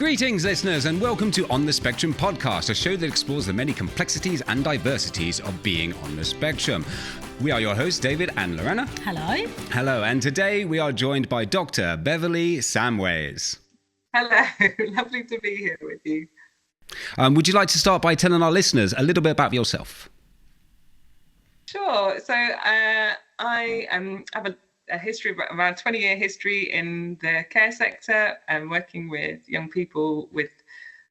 Greetings, listeners, and welcome to On the Spectrum podcast, a show that explores the many complexities and diversities of being on the spectrum. We are your hosts, David and Lorena. Hello. Hello, and today we are joined by Dr Beverley Samways. Hello, lovely to be here with you. Would you like to start by telling our listeners a little bit about yourself? Sure. So I have a history, around 20-year history in the care sector, and working with young people with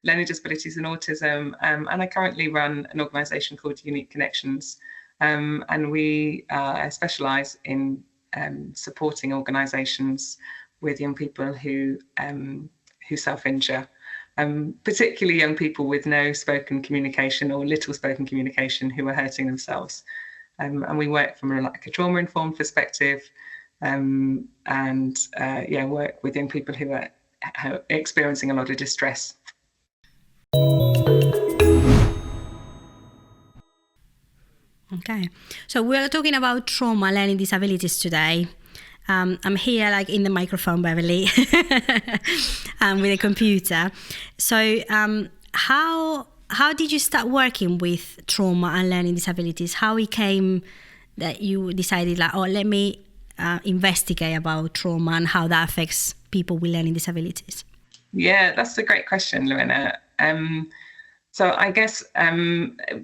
learning disabilities and autism. And I currently run an organisation called Unique Connections, and we specialise in supporting organisations with young people who self-injure. Particularly young people with no spoken communication or little spoken communication who are hurting themselves. And we work from a trauma-informed perspective, work with young people who are experiencing a lot of distress. Okay, so we're talking about trauma learning disabilities today. I'm here in the microphone, Beverley, with a computer. So how did you start working with trauma and learning disabilities? How it came that you decided let me investigate about trauma and how that affects people with learning disabilities? Yeah, that's a great question, Lorena. So I guess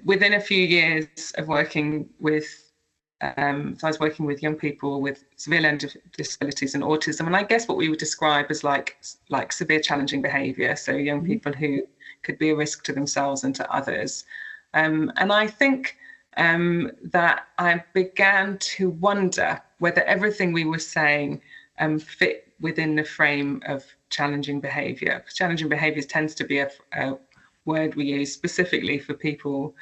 within a few years of working with so I was working with young people with severe learning disabilities and autism, and I guess what we would describe as like severe challenging behaviour. So young people who could be a risk to themselves and to others. And I think that I began to wonder whether everything we were saying fit within the frame of challenging behaviour. Challenging behaviours tends to be a word we use specifically for people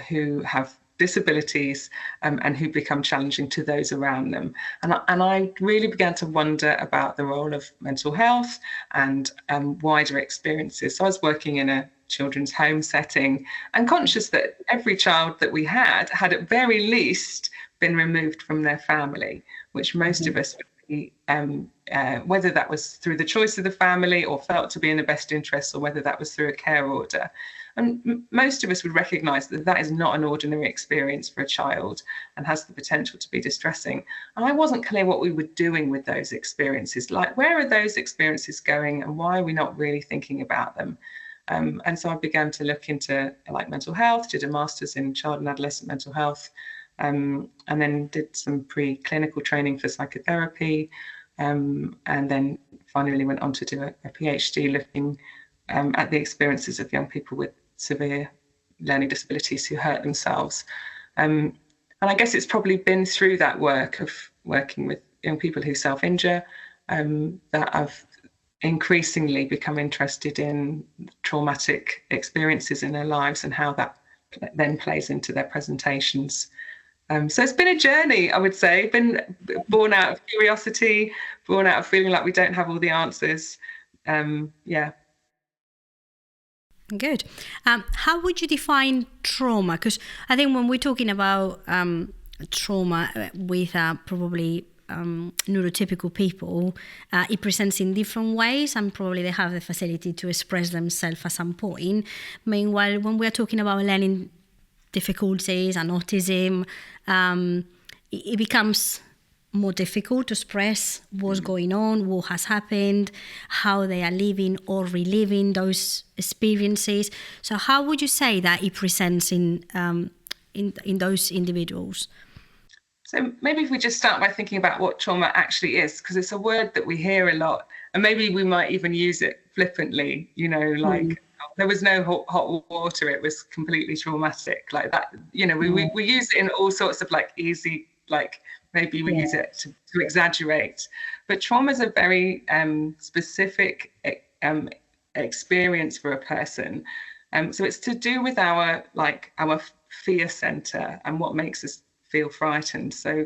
who have disabilities and who become challenging to those around them. And I really began to wonder about the role of mental health and wider experiences. So I was working in a children's home setting and conscious that every child that we had at very least been removed from their family, which most of us would be, whether that was through the choice of the family or felt to be in the best interests, or whether that was through a care order. And most of us would recognise that that is not an ordinary experience for a child and has the potential to be distressing. And I wasn't clear what we were doing with those experiences. Where are those experiences going and why are we not really thinking about them? And so I began to look into mental health, did a master's in child and adolescent mental health, and then did some pre-clinical training for psychotherapy, and then finally went on to do a PhD looking at the experiences of young people with severe learning disabilities who hurt themselves. And I guess it's probably been through that work of working with young people who self-injure that I've increasingly become interested in traumatic experiences in their lives and how that then plays into their presentations. So it's been a journey, I would say, been born out of curiosity, born out of feeling like we don't have all the answers. Good. How would you define trauma? Because I think when we're talking about trauma with probably neurotypical people, it presents in different ways, and probably they have the facility to express themselves at some point. Meanwhile, when we're talking about learning difficulties and autism, it becomes more difficult to express what's going on, what has happened, how they are living or reliving those experiences. So how would you say that it presents in those individuals? So maybe if we just start by thinking about what trauma actually is, because it's a word that we hear a lot, and maybe we might even use it flippantly, there was no hot water, it was completely traumatic, like that. We use it in all sorts of easy, maybe we use it to exaggerate. But trauma is a very specific experience for a person. So it's to do with our fear center and what makes us feel frightened. So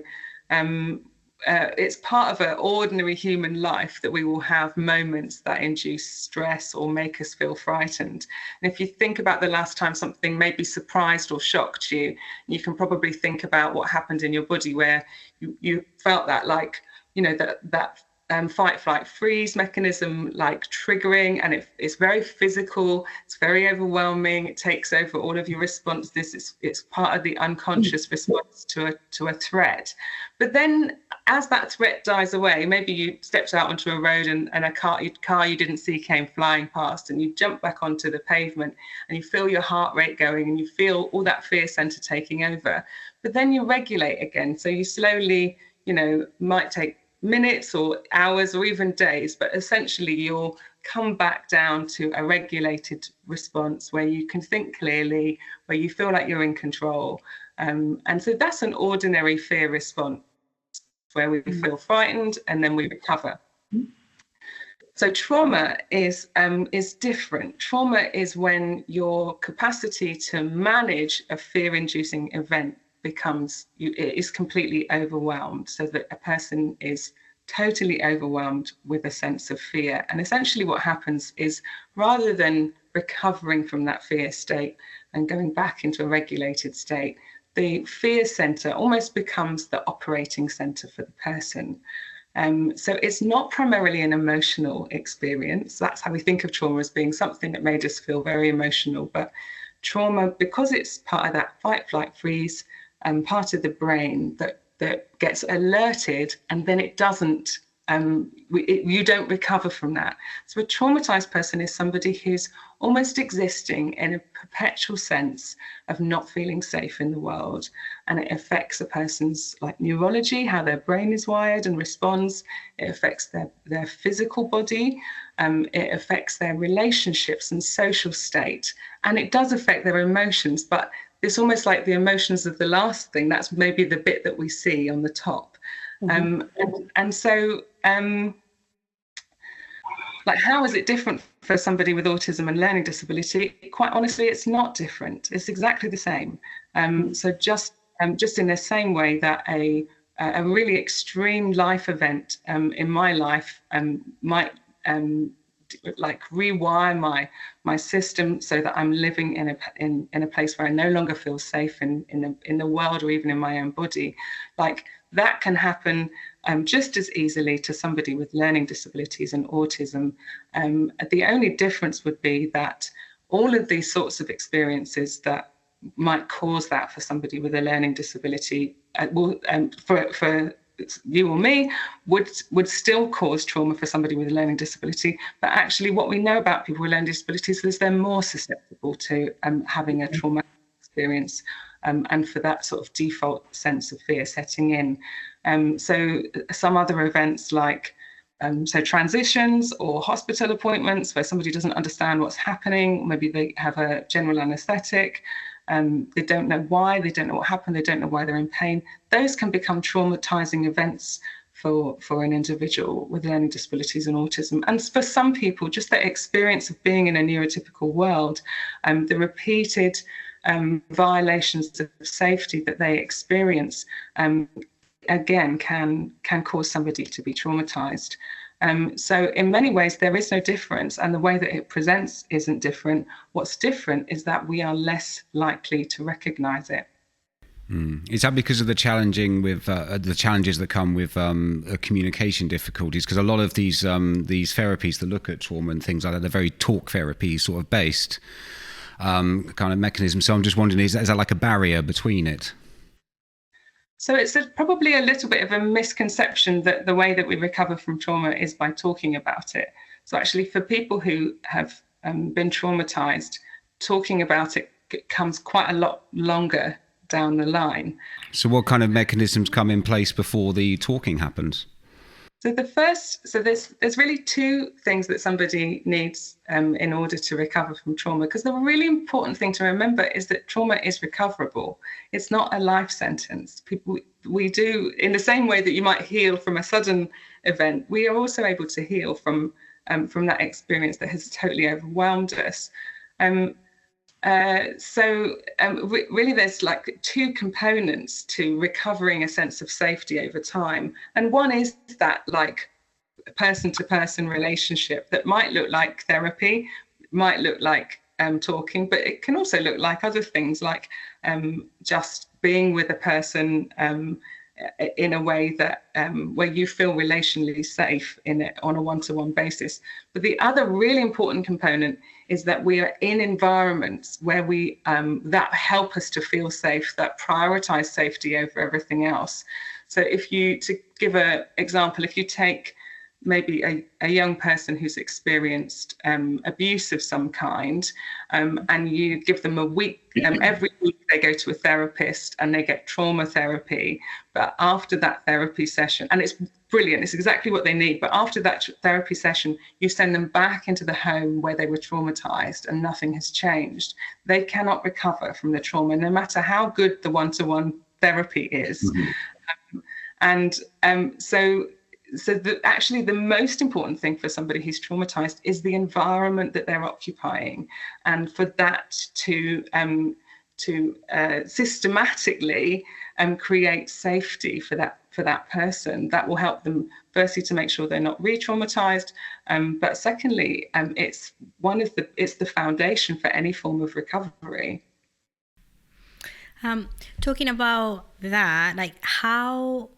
it's part of an ordinary human life that we will have moments that induce stress or make us feel frightened. And if you think about the last time something maybe surprised or shocked you, you can probably think about what happened in your body where you felt that that fight, flight, freeze mechanism like triggering, and it's very physical, it's very overwhelming, it takes over all of your responses, it's part of the unconscious response to a threat. But then as that threat dies away, maybe you stepped out onto a road and a car you didn't see came flying past, and you jump back onto the pavement and you feel your heart rate going and you feel all that fear center taking over. But then you regulate again, so you slowly, might take minutes or hours or even days, but essentially you'll come back down to a regulated response where you can think clearly, where you feel like you're in control. And so that's an ordinary fear response where we feel frightened and then we recover. So trauma is different. Trauma is when your capacity to manage a fear-inducing event is completely overwhelmed, so that a person is totally overwhelmed with a sense of fear. And essentially what happens is, rather than recovering from that fear state and going back into a regulated state, the fear center almost becomes the operating center for the person. So it's not primarily an emotional experience. That's how we think of trauma, as being something that made us feel very emotional. But trauma, because it's part of that fight, flight, freeze, part of the brain that gets alerted, and then it doesn't, you don't recover from that. So a traumatized person is somebody who's almost existing in a perpetual sense of not feeling safe in the world. And it affects a person's neurology, how their brain is wired and responds. It affects their physical body. It affects their relationships and social state. And it does affect their emotions, but it's almost like the emotions of the last thing. That's maybe the bit that we see on the top. And so, how is it different for somebody with autism and learning disability? Quite honestly, it's not different. It's exactly the same. So just in the same way that a really extreme life event in my life might rewire my system so that I'm living in a place where I no longer feel safe in the world or even in my own body. That can happen just as easily to somebody with learning disabilities and autism. The only difference would be that all of these sorts of experiences that might cause that for somebody with a learning disability for you or me would still cause trauma for somebody with a learning disability. But actually what we know about people with learning disabilities is they're more susceptible to having a traumatic experience and for that sort of default sense of fear setting in. So some other events like transitions or hospital appointments where somebody doesn't understand what's happening, maybe they have a general anaesthetic, they don't know why, they don't know what happened, they don't know why they're in pain. Those can become traumatizing events for an individual with learning disabilities and autism. And for some people, just the experience of being in a neurotypical world, the repeated violations of safety that they experience, again, can cause somebody to be traumatized. So in many ways, there is no difference, and the way that it presents isn't different. What's different is that we are less likely to recognize it. Is that because of the challenges that come with communication difficulties? Because a lot of these therapies that look at trauma and things like that, they're very talk therapy sort of based kind of mechanism. So I'm just wondering, is that like a barrier between it? So it's probably a little bit of a misconception that the way that we recover from trauma is by talking about it. So actually, for people who have been traumatized, talking about it comes quite a lot longer down the line. So what kind of mechanisms come in place before the talking happens? So there's really two things that somebody needs in order to recover from trauma, because the really important thing to remember is that trauma is recoverable. It's not a life sentence. We do, in the same way that you might heal from a sudden event, we are also able to heal from that experience that has totally overwhelmed us. Really there's like two components to recovering a sense of safety over time. And one is that like person-to-person relationship that might look like therapy, might look like talking, but it can also look like other things, like just being with a person in a way that where you feel relationally safe in it on a one-to-one basis. But the other really important component is that we are in environments where we that help us to feel safe, that prioritize safety over everything else. So to give an example, if you take maybe a young person who's experienced abuse of some kind, and you give them a week, every week they go to a therapist and they get trauma therapy. But after that therapy session, and it's brilliant, it's exactly what they need, but after that therapy session, you send them back into the home where they were traumatized and nothing has changed. They cannot recover from the trauma, no matter how good the one-to-one therapy is. So actually the most important thing for somebody who's traumatized is the environment that they're occupying, and for that to systematically create safety for that person. That will help them, firstly, to make sure they're not re-traumatized, but secondly, it's the foundation for any form of recovery. Talking about that, like how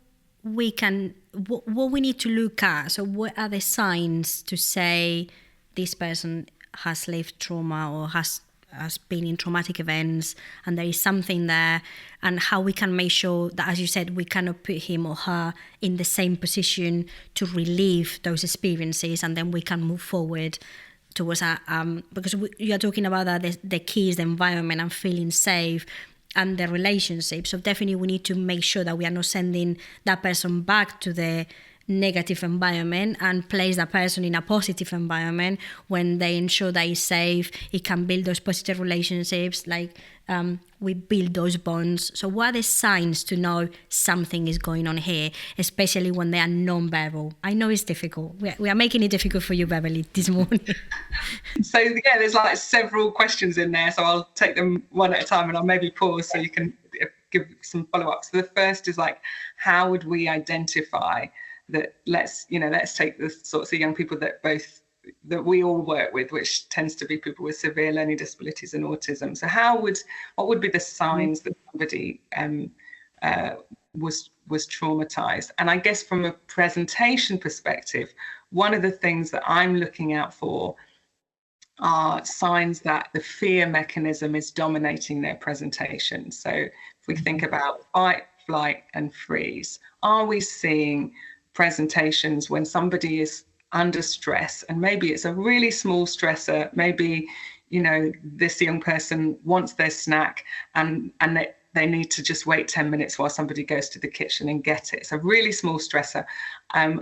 we can, what we need to look at. So what are the signs to say this person has lived trauma or has been in traumatic events and there is something there, and how we can make sure that, as you said, we cannot put him or her in the same position to relive those experiences, and then we can move forward towards because you are talking about that the key is the environment and feeling safe and the relationship. So definitely we need to make sure that we are not sending that person back to the negative environment and place that person in a positive environment when they ensure that it's safe, it can build those positive relationships, like we build those bonds. So what are the signs to know something is going on here, especially when they are non-verbal? I know it's difficult. We are making it difficult for you, Beverley, this morning. So yeah, there's like several questions in there, so I'll take them one at a time and I'll maybe pause so you can give some follow-ups. So the first is like, how would we identify that? Let's take the sorts of young people that we all work with, which tends to be people with severe learning disabilities and autism. So what would be the signs that somebody was traumatized? And I guess from a presentation perspective, one of the things that I'm looking out for are signs that the fear mechanism is dominating their presentation. So if we think about fight, flight, and freeze, are we seeing presentations when somebody is under stress, and maybe it's a really small stressor, maybe this young person wants their snack and they need to just wait 10 minutes while somebody goes to the kitchen and get it. It's a really small stressor.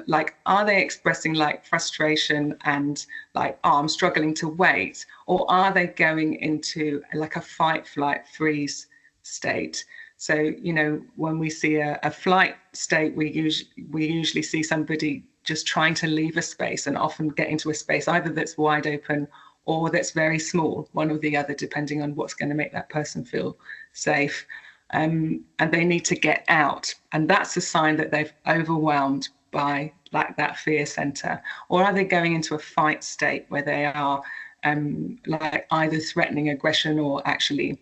Like, are they expressing like frustration and like, oh, I'm struggling to wait? Or are they going into like a fight, flight, freeze state? So, when we see a flight state, we usually see somebody just trying to leave a space, and often get into a space either that's wide open or that's very small, one or the other, depending on what's going to make that person feel safe. And they need to get out. And that's a sign that they've overwhelmed by like that fear center. Or are they going into a fight state where they are like either threatening aggression or actually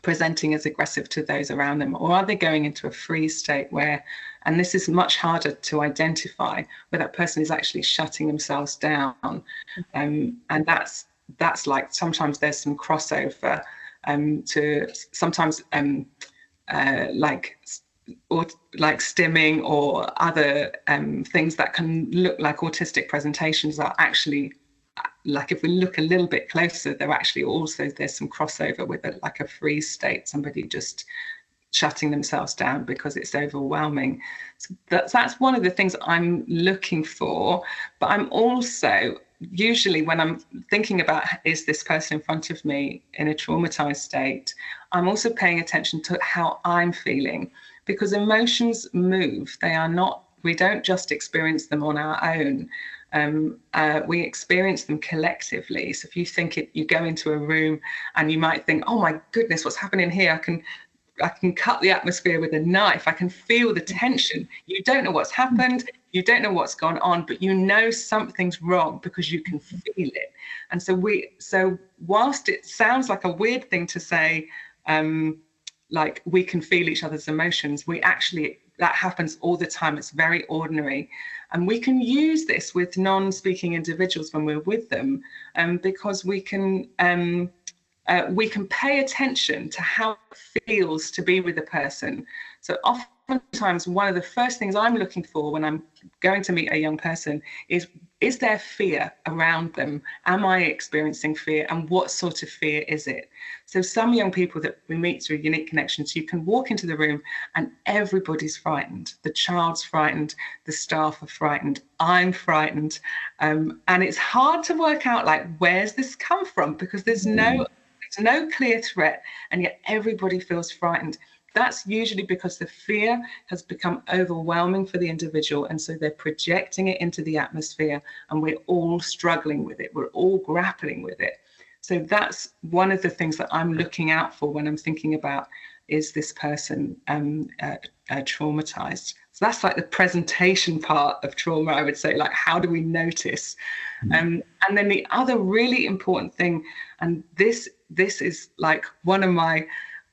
presenting as aggressive to those around them? Or are they going into a freeze state where, and this is much harder to identify, where that person is actually shutting themselves down? And that's like, sometimes there's some crossover to sometimes like stimming or other things that can look like autistic presentations are actually, like, if we look a little bit closer, they're actually also, there's some crossover with like a freeze state, somebody just shutting themselves down because it's overwhelming. So that's one of the things I'm looking for. But I'm also, usually when I'm thinking about, is this person in front of me in a traumatized state, I'm also paying attention to how I'm feeling, because emotions move. We don't just experience them on our own. We experience them collectively. So if you think you go into a room and you might think, oh my goodness, what's happening here? I can cut the atmosphere with a knife. I can feel the tension. You don't know what's happened. You don't know what's gone on, but you know something's wrong because you can feel it. And so whilst it sounds like a weird thing to say, like we can feel each other's emotions, we actually that happens all the time. It's very ordinary. And we can use this with non-speaking individuals when we're with them, because we can pay attention to how it feels to be with a person. So oftentimes, one of the first things I'm looking for when I'm going to meet a young person is there fear around them? Am I experiencing fear? And what sort of fear is it? So some young people that we meet through Unique Connections, you can walk into the room and everybody's frightened. The child's frightened, the staff are frightened, I'm frightened. And it's hard to work out, like, where's this come from? Because there's no clear threat, and yet everybody feels frightened. That's usually because the fear has become overwhelming for the individual, and so they're projecting it into the atmosphere, and we're all struggling with it. We're all grappling with it. So that's one of the things that I'm looking out for when I'm thinking about, is this person traumatized? So that's like the presentation part of trauma, I would say, like, how do we notice? And then the other really important thing, and this is like one of my,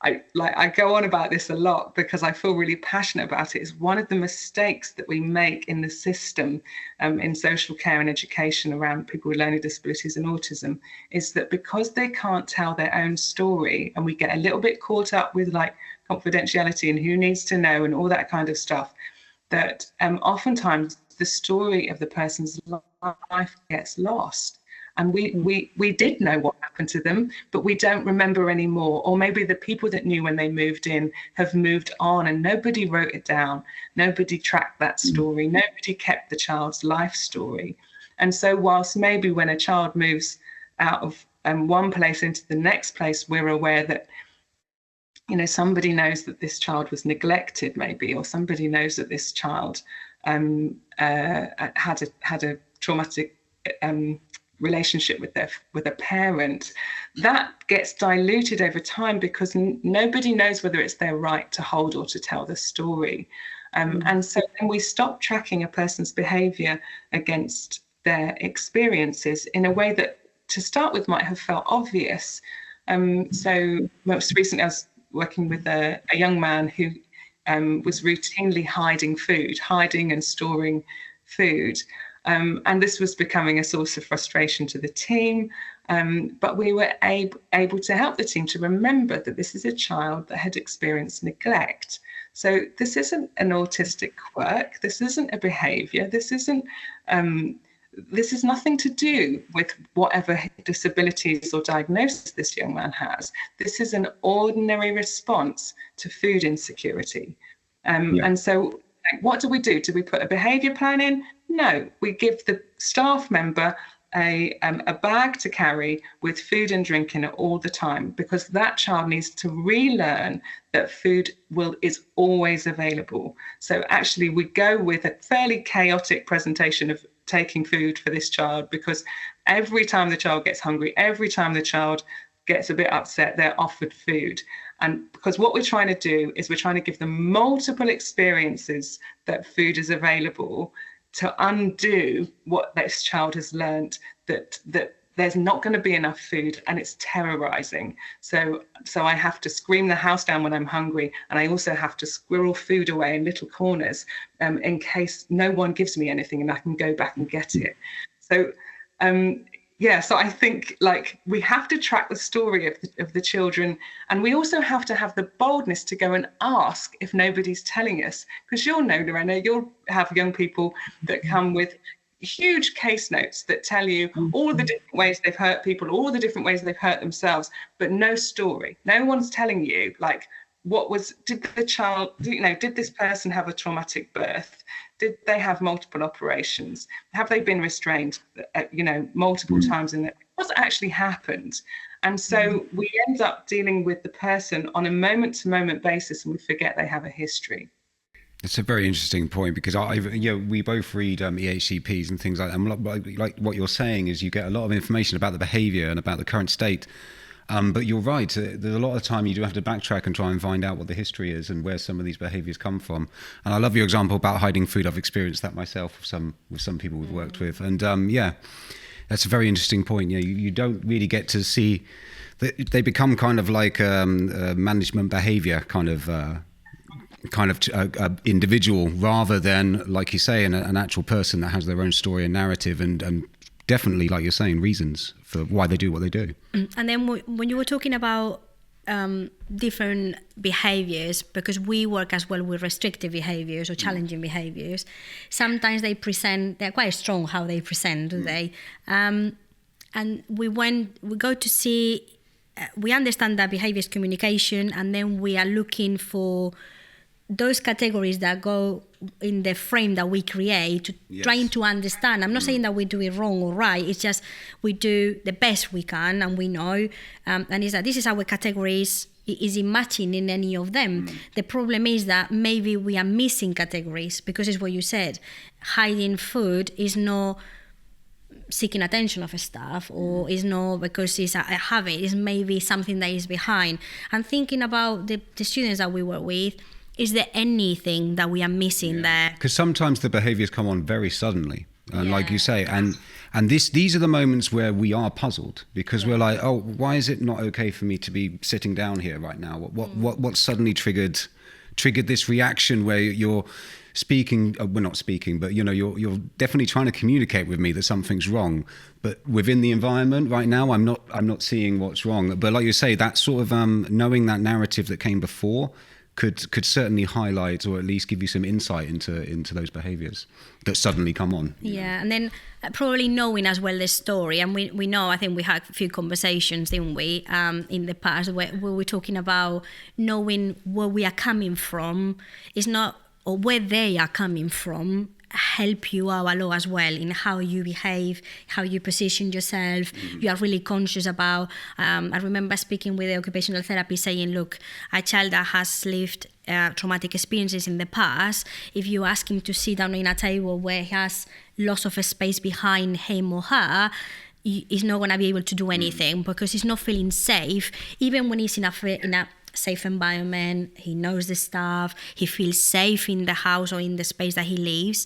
I go on about this a lot because I feel really passionate about it, is one of the mistakes that we make in the system, in social care and education around people with learning disabilities and autism, is that because they can't tell their own story, and we get a little bit caught up with like confidentiality and who needs to know and all that kind of stuff, that oftentimes the story of the person's life gets lost. And we did know what happened to them, but we don't remember anymore. Or maybe the people that knew when they moved in have moved on and nobody wrote it down. Nobody tracked that story. Nobody kept the child's life story. And so whilst maybe when a child moves out of one place into the next place, we're aware that, you know, somebody knows that this child was neglected maybe, or somebody knows that this child had a traumatic relationship with a parent, that gets diluted over time because nobody knows whether it's their right to hold or to tell the story. And so then we stop tracking a person's behavior against their experiences in a way that to start with might have felt obvious. So most recently I was working with a young man who was routinely hiding and storing food. And this was becoming a source of frustration to the team. But we were able to help the team to remember that this is a child that had experienced neglect. So this isn't an autistic quirk. This isn't a behavior. This is nothing to do with whatever disabilities or diagnosis this young man has. This is an ordinary response to food insecurity. And so what do? Do we put a behavior plan in? No, we give the staff member a bag to carry with food and drink in it all the time, because that child needs to relearn that food is always available. So actually we go with a fairly chaotic presentation of taking food for this child, because every time the child gets hungry, every time the child gets a bit upset, they're offered food. And because what we're trying to do is we're trying to give them multiple experiences that food is available, to undo what this child has learned, that there's not going to be enough food, and it's terrorizing. So I have to scream the house down when I'm hungry, and I also have to squirrel food away in little corners in case no one gives me anything and I can go back and get it. So so I think, like, we have to track the story of the children, and we also have to have the boldness to go and ask if nobody's telling us, because you'll know, Lorena, you'll have young people that come with huge case notes that tell you all the different ways they've hurt people, all the different ways they've hurt themselves, but no story. No one's telling you, like, did this person have a traumatic birth? Did they have multiple operations? Have they been restrained, multiple times in it? What's actually happened? And so we end up dealing with the person on a moment-to-moment basis, and we forget they have a history. It's a very interesting point, because we both read EHCPs and things like that. And like what you're saying is you get a lot of information about the behaviour and about the current state. But you're right. There's a lot of time you do have to backtrack and try and find out what the history is and where some of these behaviours come from. And I love your example about hiding food. I've experienced that myself with some people we've worked with. And that's a very interesting point. You don't really get to see that they become kind of like a management behaviour kind of kind of individual rather than, like you say, an actual person that has their own story and narrative and definitely, like you're saying, reasons for why they do what they do. And then when you were talking about different behaviors, because we work as well with restrictive behaviors or challenging behaviors, sometimes they're quite strong how they present, do they? And we go to see, we understand that behavior is communication, and then we are looking for those categories that go in the frame that we create, trying to understand. I'm not saying that we do it wrong or right, it's just we do the best we can, and we know, and is that this is our categories. Is it matching in any of them? The problem is that maybe we are missing categories, because it's what you said, hiding food is not seeking attention of staff, or is not because it's a habit, it's maybe something that is behind. And thinking about the students that we work with, is there anything that we are missing there? Because sometimes the behaviours come on very suddenly, and like you say, and these are the moments where we are puzzled, because we're like, oh, why is it not okay for me to be sitting down here right now? What suddenly triggered this reaction where you're speaking? We're not speaking, but you're definitely trying to communicate with me that something's wrong. But within the environment right now, I'm not seeing what's wrong. But like you say, that sort of knowing that narrative that came before could certainly highlight, or at least give you some insight into those behaviours that suddenly come on. Yeah, and then probably knowing as well the story, and we know, I think we had a few conversations, didn't we, in the past where we're talking about knowing where we are coming from, is not, or where they are coming from, help you out a lot as well in how you behave, how you position yourself. You are really conscious about, I remember speaking with the occupational therapist saying, look, a child that has lived traumatic experiences in the past, if you ask him to sit down in a table where he has lots of space behind him or her, he's not going to be able to do anything, because he's not feeling safe. Even when he's in a safe environment, he knows the stuff, he feels safe in the house or in the space that he lives,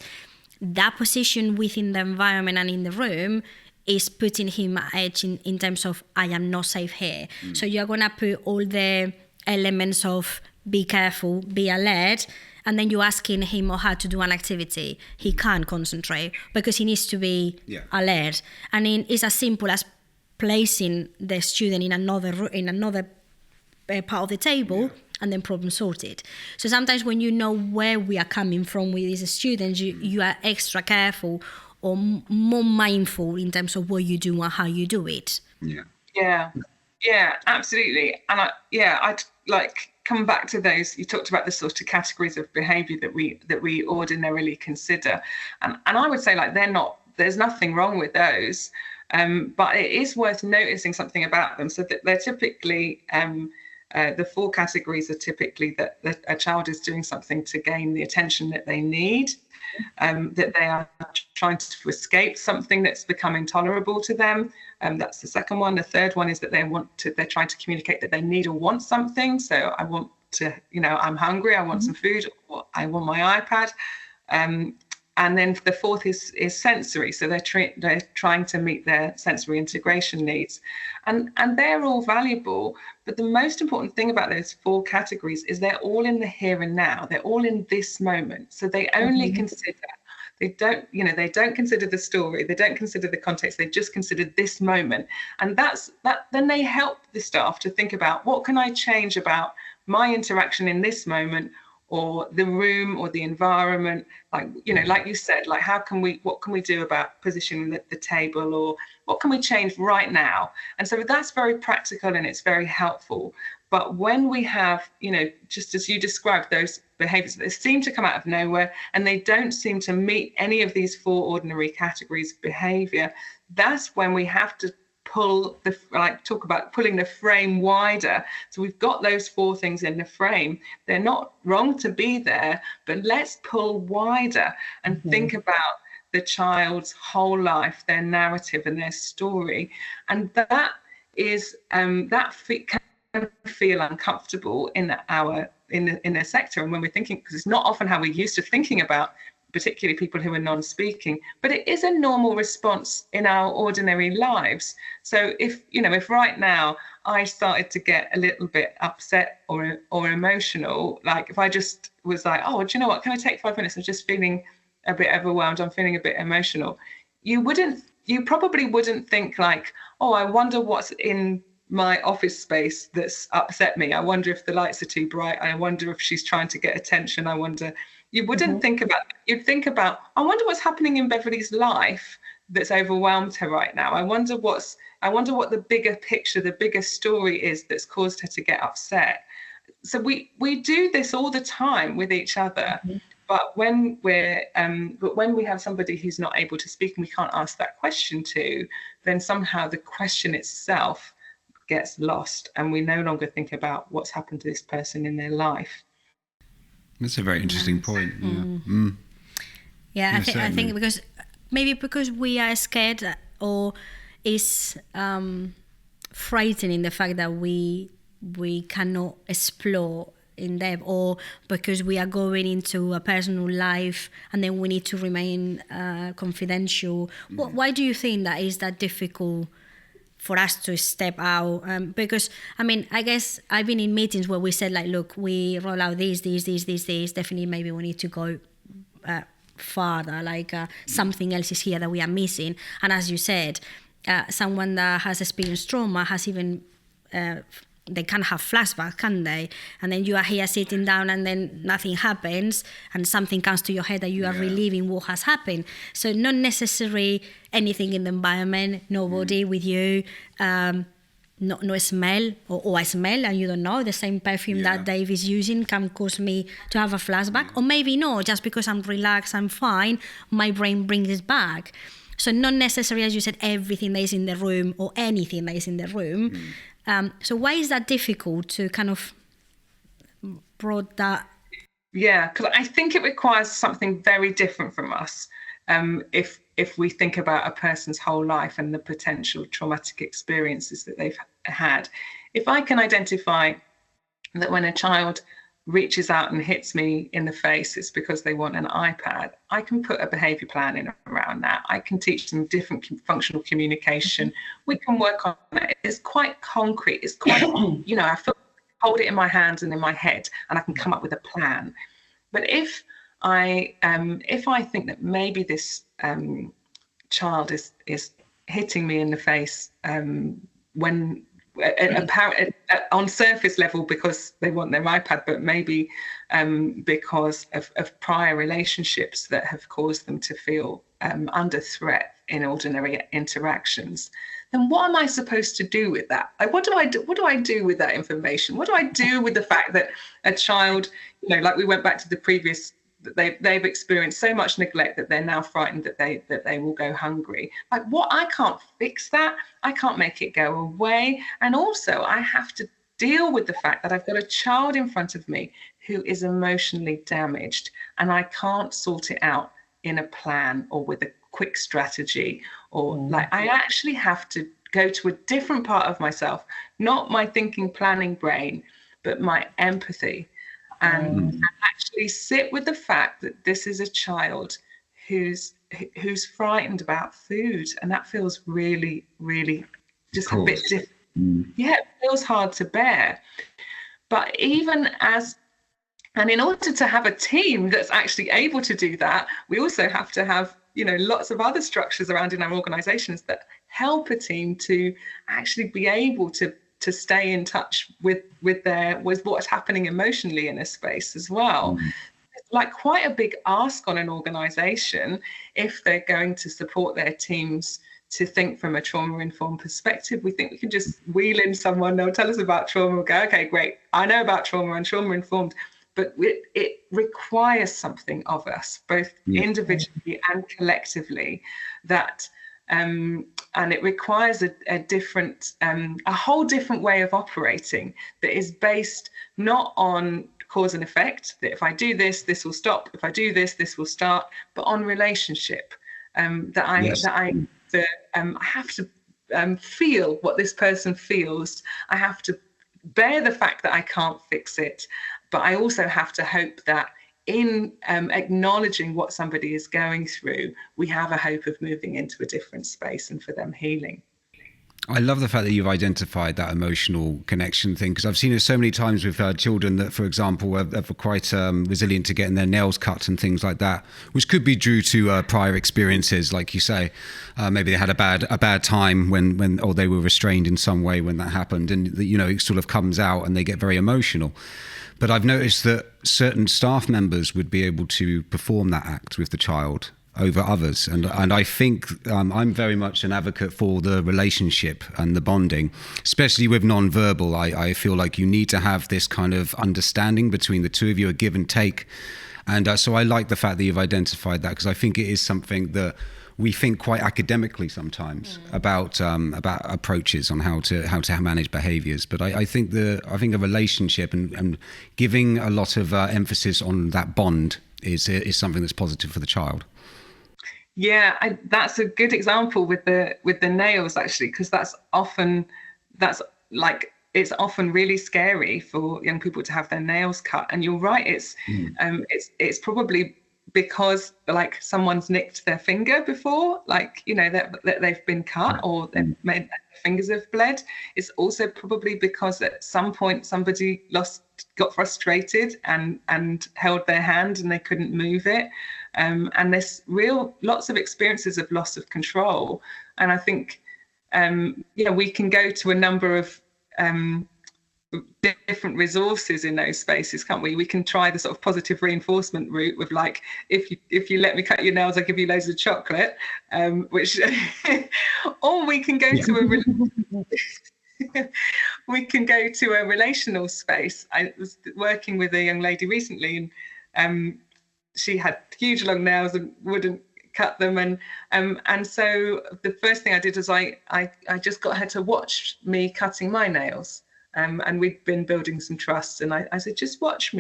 that position within the environment and in the room is putting him at edge in terms of, I am not safe here. So you're going to put all the elements of be careful, be alert, and then you're asking him or her to do an activity. He can't concentrate because he needs to be alert. And it's as simple as placing the student in another part of the table, and then problem sorted. So sometimes when you know where we are coming from with these students, you are extra careful or more mindful in terms of what you do and how you do it. Yeah, absolutely. And I'd like come back to those. You talked about the sort of categories of behaviour that we ordinarily consider, and I would say like there's nothing wrong with those, but it is worth noticing something about them. So that they're typically the four categories are typically that a child is doing something to gain the attention that they need, that they are trying to escape something that's become intolerable to them. That's the second one. The third one is that they're trying to communicate that they need or want something. So I want to, I'm hungry, I want some food, or I want my iPad. And then the fourth is sensory. So they're trying to meet their sensory integration needs. And they're all valuable. But the most important thing about those four categories is they're all in the here and now. They're all in this moment. So they only consider, they don't consider the story. They don't consider the context. They just consider this moment. And then they help the staff to think about, what can I change about my interaction in this moment, or the room or the environment, like you said, like what can we do about positioning the table, or what can we change right now? And so that's very practical and it's very helpful. But when we have, just as you described, those behaviors that seem to come out of nowhere and they don't seem to meet any of these four ordinary categories of behavior, that's when we have to talk about pulling the frame wider. So we've got those four things in the frame. They're not wrong to be there, but let's pull wider and think about the child's whole life, their narrative and their story. And that is can feel uncomfortable in the sector. And when we're thinking, because it's not often how we're used to thinking about particularly people who are non-speaking, but it is a normal response in our ordinary lives. So if right now I started to get a little bit upset or emotional, like if I just was like, oh, do you know what, can I take 5 minutes? I'm just feeling a bit overwhelmed, I'm feeling a bit emotional. You probably wouldn't think like, oh, I wonder what's in my office space that's upset me. I wonder if the lights are too bright. I wonder if she's trying to get attention. You wouldn't think about, you'd think about, I wonder what's happening in Beverley's life that's overwhelmed her right now. I wonder what the bigger picture, the bigger story is that's caused her to get upset. So we do this all the time with each other. But when we have somebody who's not able to speak and we can't ask that question to, then somehow the question itself gets lost and we no longer think about what's happened to this person in their life. That's a very interesting point. I think because we are scared, or is frightening the fact that we cannot explore in depth, or because we are going into a personal life and then we need to remain confidential. Why do you think that is that difficult for us to step out? Because I guess I've been in meetings where we said like, look, we roll out this, definitely maybe we need to go farther, like something else is here that we are missing. And as you said, someone that has experienced trauma has even they can have flashbacks, can't they? And then you are here sitting down and then nothing happens and something comes to your head that you are reliving what has happened. So not necessarily anything in the environment, nobody with you, no smell, or I smell and you don't know, the same perfume that Dave is using can cause me to have a flashback. Or maybe no, just because I'm relaxed, I'm fine, my brain brings it back. So not necessarily, as you said, everything that is in the room or anything that is in the room. So why is that difficult to kind of brought that? Yeah, because I think it requires something very different from us. If we think about a person's whole life and the potential traumatic experiences that they've had, if I can identify that when a child reaches out and hits me in the face, it's because they want an iPad, I can put a behavior plan in around that. I can teach them different functional communication. We can work on it. It's quite concrete. It's quite, I hold it in my hands and in my head and I can come up with a plan. But if I think that maybe this child is hitting me in the face when on surface level because they want their iPad, but maybe because of prior relationships that have caused them to feel under threat in ordinary interactions, then what am I supposed to do with that? What do I do with that information? What do I do with the fact that a child, like we went back to the previous, they've experienced so much neglect that they're now frightened that they will go hungry. Like, what? I can't fix that. I can't make it go away. And also I have to deal with the fact that I've got a child in front of me who is emotionally damaged, and I can't sort it out in a plan or with a quick strategy, or like I actually have to go to a different part of myself, not my thinking, planning brain, but my empathy. And actually sit with the fact that this is a child who's frightened about food, and that feels really, really just a bit different. Yeah, it feels hard to bear. But and in order to have a team that's actually able to do that, we also have to have lots of other structures around in our organizations that help a team to actually be able to stay in touch with what's happening emotionally in a space as well. It's like quite a big ask on an organization if they're going to support their teams to think from a trauma-informed perspective. We think we can just wheel in someone, they'll tell us about trauma, we'll go, okay, great, I know about trauma, and trauma-informed. But it requires something of us, both individually and collectively, that and it requires a different, a whole different way of operating that is based not on cause and effect, that if I do this, this will stop. If I do this, this will start, but on relationship. I have to feel what this person feels. I have to bear the fact that I can't fix it, but I also have to hope that in acknowledging what somebody is going through, we have a hope of moving into a different space and for them healing. I love the fact that you've identified that emotional connection thing, because I've seen it so many times with children that, for example, are quite resilient to getting their nails cut and things like that, which could be due to prior experiences, like you say. Maybe they had a bad time when or they were restrained in some way when that happened, and it sort of comes out and they get very emotional. But I've noticed that certain staff members would be able to perform that act with the child over others. And I think I'm very much an advocate for the relationship and the bonding, especially with non-verbal. I feel like you need to have this kind of understanding between the two of you, a give and take. And so I like the fact that you've identified that, because I think it is something that we think quite academically sometimes about approaches on how to manage behaviours. But I think a relationship and giving a lot of emphasis on that bond is something that's positive for the child. Yeah, that's a good example with the nails, actually, because it's often really scary for young people to have their nails cut. And you're right, it's probably because like someone's nicked their finger before, like that they've been cut or they've made their fingers have bled. It's also probably because at some point somebody got frustrated and held their hand and they couldn't move it. And there's lots of experiences of loss of control. And I think, we can go to a number of different resources in those spaces, can't we? We can try the sort of positive reinforcement route with like, if you let me cut your nails, I'll give you loads of chocolate, which, or we can go to a relational space. I was working with a young lady recently, and she had huge long nails and wouldn't cut them, and so the first thing I did was I just got her to watch me cutting my nails, and we'd been building some trust, and I said, just watch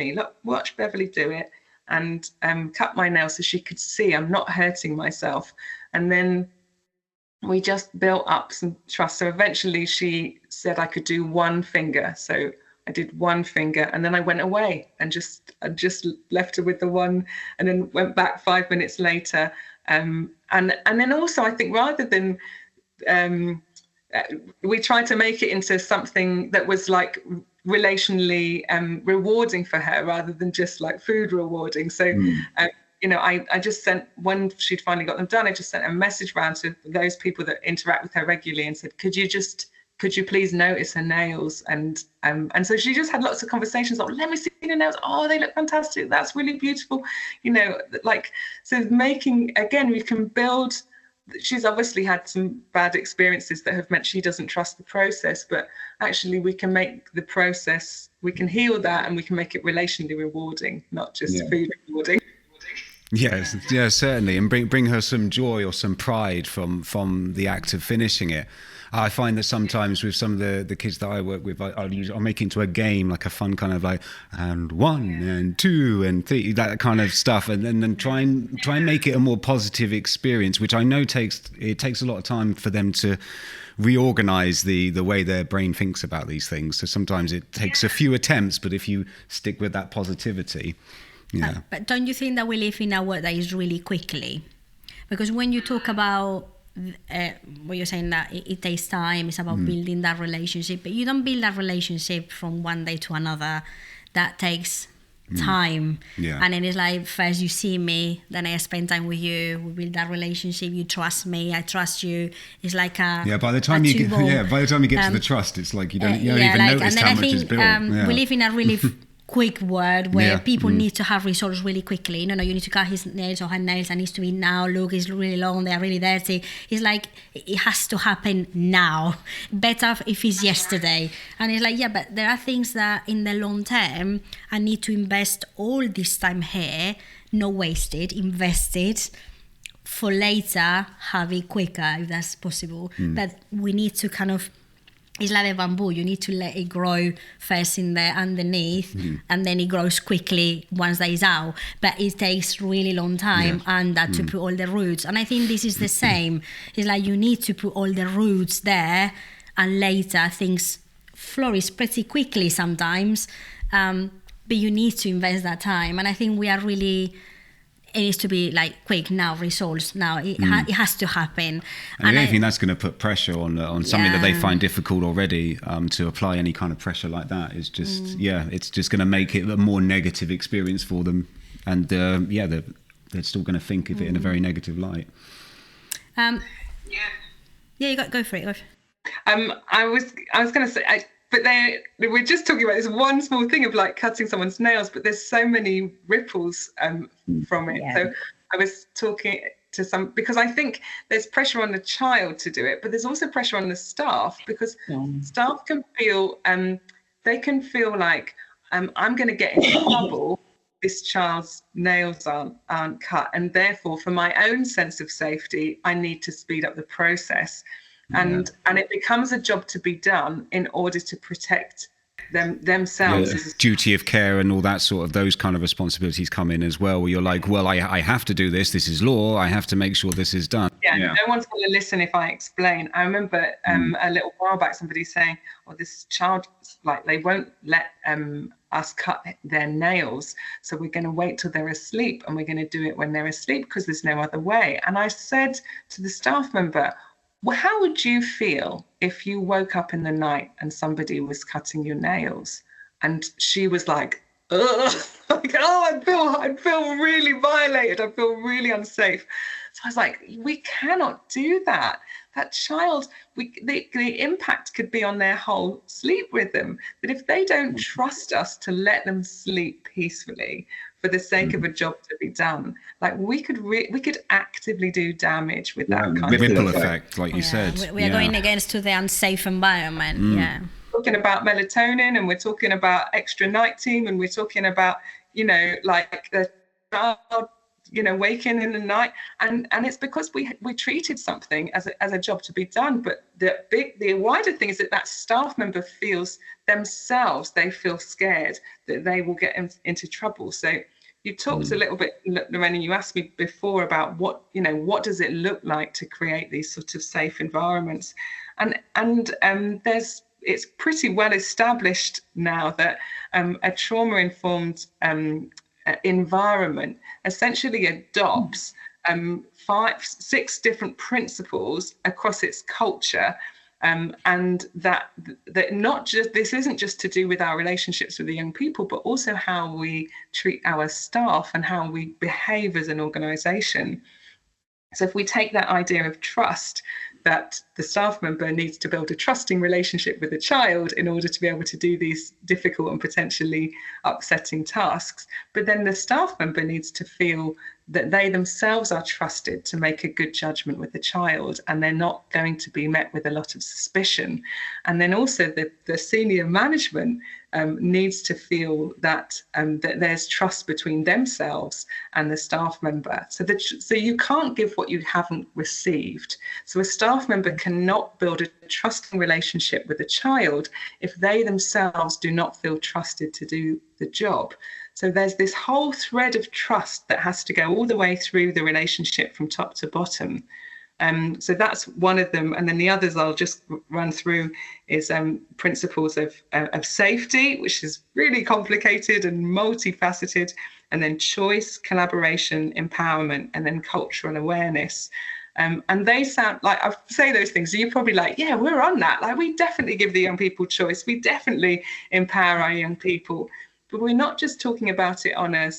Beverley do it, and cut my nails so she could see I'm not hurting myself. And then we just built up some trust. So eventually she said I could do one finger, so I did one finger, and then I went away and just left her with the one, and then went back 5 minutes later. And then also I think rather than we tried to make it into something that was like relationally rewarding for her rather than just like food rewarding. So I just sent, when she'd finally got them done, I just sent a message round to those people that interact with her regularly and said, could you please notice her nails? And so she just had lots of conversations like, let me see the nails. Oh, they look fantastic. That's really beautiful. So making, again, we can build, she's obviously had some bad experiences that have meant she doesn't trust the process, but actually we can make the process, we can heal that, and we can make it relationally rewarding, not just food rewarding. Yes, yeah, certainly, and bring her some joy or some pride from the act of finishing it. I find that sometimes with some of the kids that I work with, I'll make it into a game, like a fun kind of like, and 1 and 2 and 3, that kind of stuff, and then try and make it a more positive experience, which I know takes a lot of time for them to reorganize the way their brain thinks about these things. So sometimes it takes a few attempts, but if you stick with that positivity. Yeah. But don't you think that we live in a world that is really quickly? Because when you talk about what you're saying, that it takes time, it's about building that relationship, but you don't build that relationship from one day to another. That takes time. Yeah. And then it's like, first you see me, then I spend time with you, we build that relationship, you trust me, I trust you. It's like by the time you get to the trust, it's like you don't even notice how much is built. We live in a really quick world where people need to have results really quickly. No, you need to cut his nails or her nails, and needs to be now. Look, it's really long, they are really dirty. It's like, it has to happen now. Better if it's yesterday. And it's like, but there are things that in the long term, I need to invest all this time here, not wasted, invested for later, have it quicker if that's possible. But we need to kind of, it's like a bamboo, you need to let it grow first in there underneath, and then it grows quickly once that is out. But it takes really long time and to put all the roots. And I think this is the same. It's like you need to put all the roots there, and later things flourish pretty quickly sometimes. but you need to invest that time. And I think we are really, it needs to be like quick now, results now. It has to happen. And I think that's going to put pressure on something that they find difficult already. To apply any kind of pressure like that is just it's just going to make it a more negative experience for them. And they're still going to think of it in a very negative light. You go for it. I was going to say, but we're just talking about this one small thing of like cutting someone's nails, but there's so many ripples from it. So I was talking to because I think there's pressure on the child to do it, but there's also pressure on the staff, because staff can feel they can feel like I'm going to get in trouble. This child's nails aren't cut, and therefore for my own sense of safety I need to speed up the process, and it becomes a job to be done in order to protect themselves. Duty of care and all that sort of, those kind of responsibilities come in as well, where you're like, well, I have to do this is law, I have to make sure this is done. No one's going to listen if I explain. I remember a little while back somebody saying, this child, like, they won't let us cut their nails, so we're going to wait till they're asleep, and we're going to do it when they're asleep because there's no other way. And I said to the staff member, well, how would you feel if you woke up in the night and somebody was cutting your nails? And she was like, ugh, like, I'd feel really violated. I feel really unsafe. So I was like, we cannot do that. That child, the impact could be on their whole sleep rhythm. That if they don't trust us to let them sleep peacefully for the sake of a job to be done, like we could actively do damage with that kind of ripple effect, like you said. We are going against to the unsafe environment. Talking about melatonin, and we're talking about extra night team, and we're talking about, like the child, waking in the night, and it's because we treated something as a job to be done. But the wider thing is that staff member feels themselves, they feel scared that they will get into trouble. So you talked a little bit, Lorena, you asked me before about what does it look like to create these sort of safe environments, and it's pretty well established now that a trauma-informed environment essentially adopts 5-6 different principles across its culture, and that not just, this isn't just to do with our relationships with the young people, but also how we treat our staff and how we behave as an organization. So if we take that idea of trust, that the staff member needs to build a trusting relationship with the child in order to be able to do these difficult and potentially upsetting tasks. But then the staff member needs to feel that they themselves are trusted to make a good judgment with the child, and they're not going to be met with a lot of suspicion. And then also the senior management needs to feel that there's trust between themselves and the staff member. So you can't give what you haven't received. So a staff member cannot build a trusting relationship with a child if they themselves do not feel trusted to do the job. So there's this whole thread of trust that has to go all the way through the relationship from top to bottom. So that's one of them. And then the others I'll just run through is principles of safety, which is really complicated and multifaceted. And then choice, collaboration, empowerment, and then cultural awareness. And they sound like, I say those things, so you're probably like, yeah, we're on that. Like, we definitely give the young people choice. We definitely empower our young people. But we're not just talking about it on a,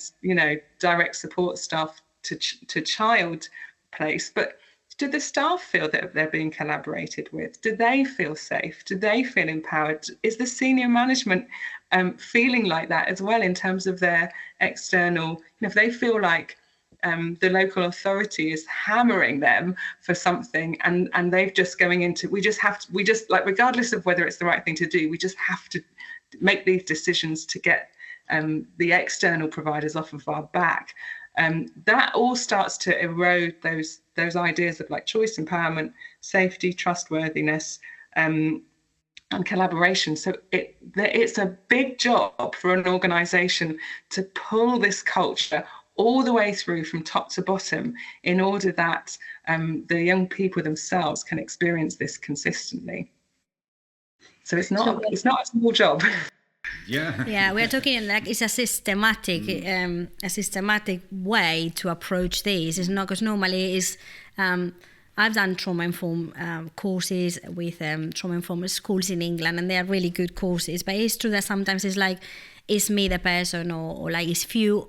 direct support staff to child place, but do the staff feel that they're being collaborated with? Do they feel safe? Do they feel empowered? Is the senior management feeling like that as well in terms of their external, if they feel like the local authority is hammering them for something, and they've just going into, we just like, regardless of whether it's the right thing to do, we just have to make these decisions to get the external providers off of our back. That all starts to erode those ideas of like choice, empowerment, safety, trustworthiness, and collaboration. So it's a big job for an organisation to pull this culture all the way through from top to bottom in order that the young people themselves can experience this consistently. So it's not a small job. Yeah, we're talking like it's a systematic way to approach this. It's not, because normally it's I've done trauma-informed courses with trauma-informed schools in England, and they are really good courses. But it's true that sometimes it's like, it's me the person, or like it's few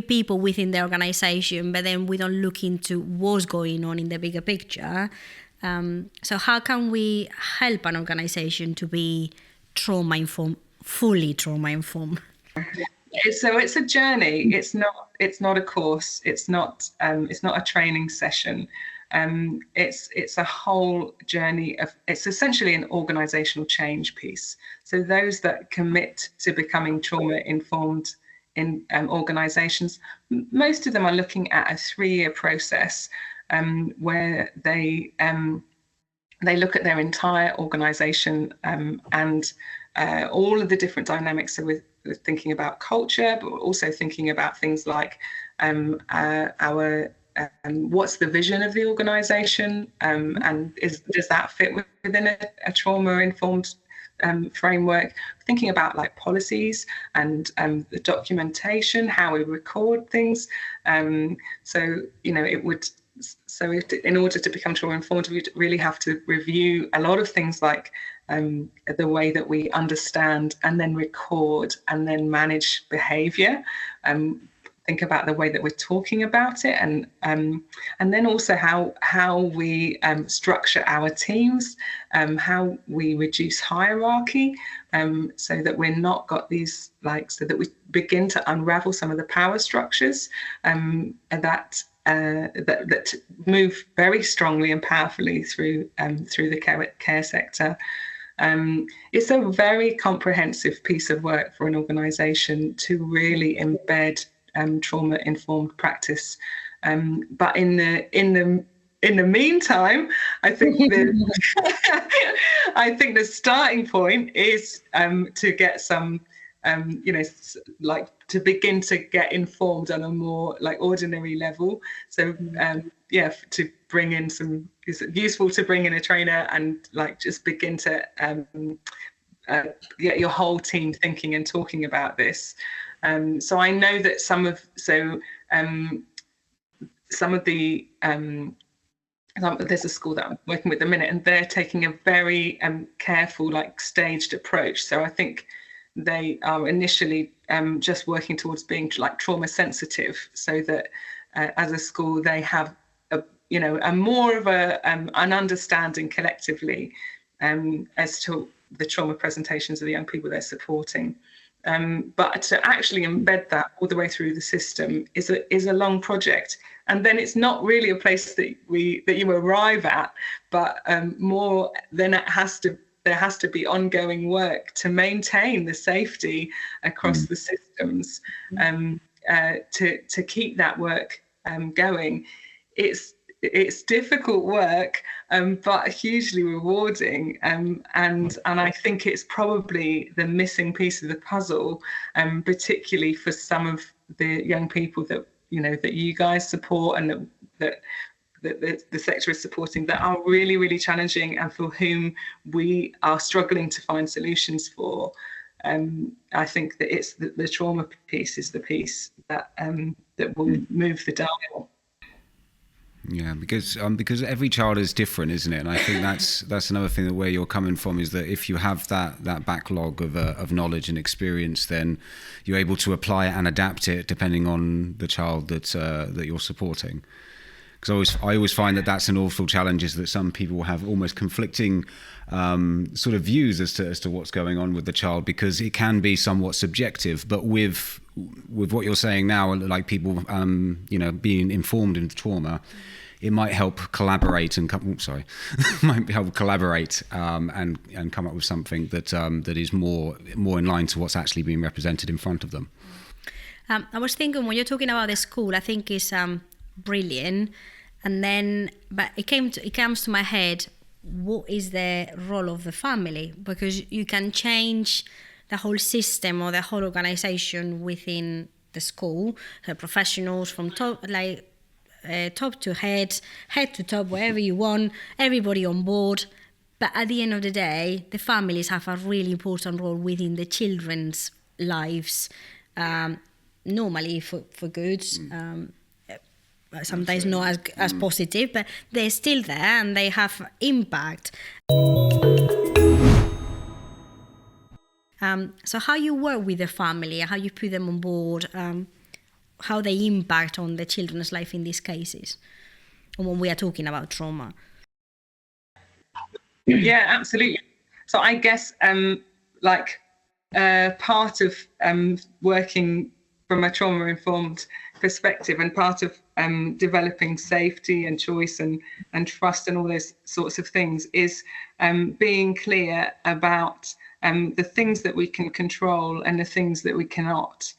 people within the organization, but then we don't look into what's going on in the bigger picture. So how can we help an organization to be trauma-informed, fully trauma-informed? So it's a journey. It's not a course. It's not a training session. It's a whole journey of, it's essentially an organizational change piece. So those that commit to becoming trauma-informed in organizations, most of them are looking at a 3-year process where they look at their entire organization and all of the different dynamics. So we're thinking about culture, but we're also thinking about things like our what's the vision of the organization, and does that fit within a trauma-informed framework? Thinking about like policies and the documentation, how we record things. So in order to become trauma-informed, we really have to review a lot of things like the way that we understand and then record and then manage behaviour. Think about the way that we're talking about it, and then also how we structure our teams, how we reduce hierarchy, so that we're not got these so that we begin to unravel some of the power structures that move very strongly and powerfully through the care sector. It's a very comprehensive piece of work for an organisation to really embed trauma-informed practice. But in the meantime, I think the starting point is to get some to begin to get informed on a more ordinary level. So to bring in is it useful to bring in a trainer and just begin to get your whole team thinking and talking about this. So I know that some of the there's a school that I'm working with at the minute, and they're taking a very careful, staged approach. So I think they are initially just working towards being trauma sensitive, so that as a school they have a more of an understanding collectively as to the trauma presentations of the young people they're supporting. But to actually embed that all the way through the system is a long project, and then it's not really a place that you arrive at, but more than there has to be ongoing work to maintain the safety across the systems, to keep that work going. It's difficult work, but hugely rewarding, and I think it's probably the missing piece of the puzzle, particularly for some of the young people that you guys support and that the sector is supporting, that are really, really challenging, and for whom we are struggling to find solutions for. I think that it's the trauma piece is the piece that will move the dial. Yeah, because every child is different, isn't it? And I think that's another thing that where you're coming from is that if you have that backlog of knowledge and experience, then you're able to apply it and adapt it depending on the child that you're supporting. Because I always find that that's an awful challenge, is that some people have almost conflicting sort of views as to what's going on with the child, because it can be somewhat subjective. But with what you're saying now, like people being informed in trauma, it might help collaborate and might help collaborate and come up with something that is more in line to what's actually being represented in front of them. I was thinking, when you're talking about the school, I think it's brilliant, but it comes to my head, what is the role of the family? Because you can change the whole system or the whole organization within the school, the professionals from top to head to top, wherever you want, everybody on board. But at the end of the day, the families have a really important role within the children's lives, normally for good. Sometimes not as positive, but they're still there and they have impact. So how you work with the family, how you put them on board, how they impact on the children's life in these cases, and when we are talking about trauma. Yeah, absolutely. So I guess part of working from a trauma-informed perspective, and part of developing safety and choice and trust and all those sorts of things is being clear about the things that we can control and the things that we cannot.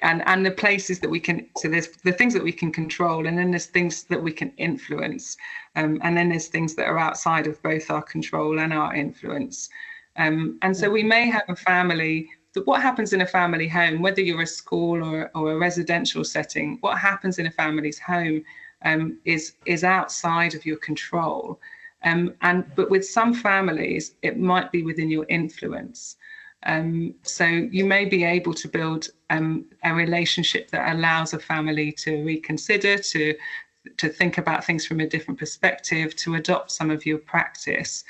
And the places that we can, so there's the things that we can control, and then there's things that we can influence, and then there's things that are outside of both our control and our influence. And so we may have a family, what happens in a family home, whether you're a school or a residential setting, what happens in a family's home is outside of your control. But with some families, it might be within your influence. So you may be able to build a relationship that allows a family to reconsider, to think about things from a different perspective, to adopt some of your practice.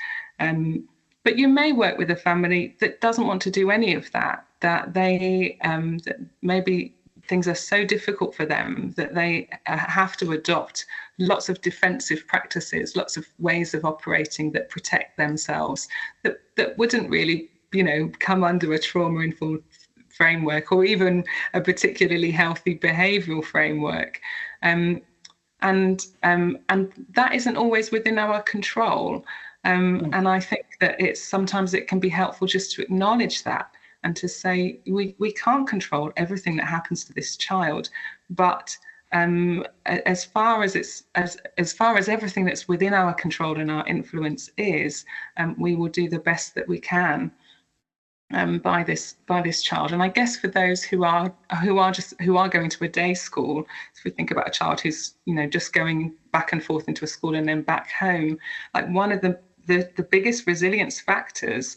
But you may work with a family that doesn't want to do any of that, that they that maybe things are so difficult for them that they have to adopt lots of defensive practices, lots of ways of operating that protect themselves, that wouldn't really, come under a trauma-informed framework, or even a particularly healthy behavioural framework. And that isn't always within our control. And I think that sometimes it can be helpful just to acknowledge that and to say we can't control everything that happens to this child, but as far as everything that's within our control and our influence is, we will do the best that we can by this child. And I guess for those who are going to a day school, if we think about a child who's just going back and forth into a school and then back home, like one of the biggest resilience factors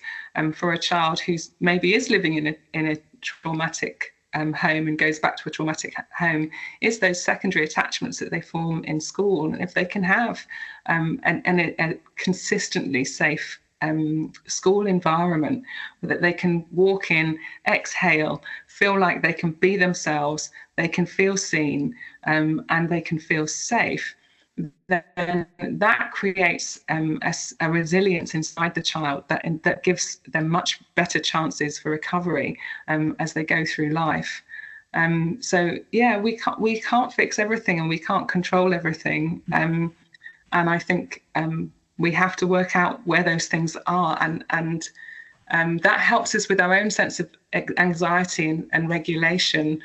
for a child who's maybe is living in a traumatic home and goes back to a traumatic home is those secondary attachments that they form in school. And if they can have a consistently safe school environment that they can walk in, exhale, feel like they can be themselves, they can feel seen, and they can feel safe, then that creates a resilience inside the child that gives them much better chances for recovery as they go through life. So yeah, we can't fix everything and we can't control everything, and I think we have to work out where those things are, and that helps us with our own sense of anxiety and regulation,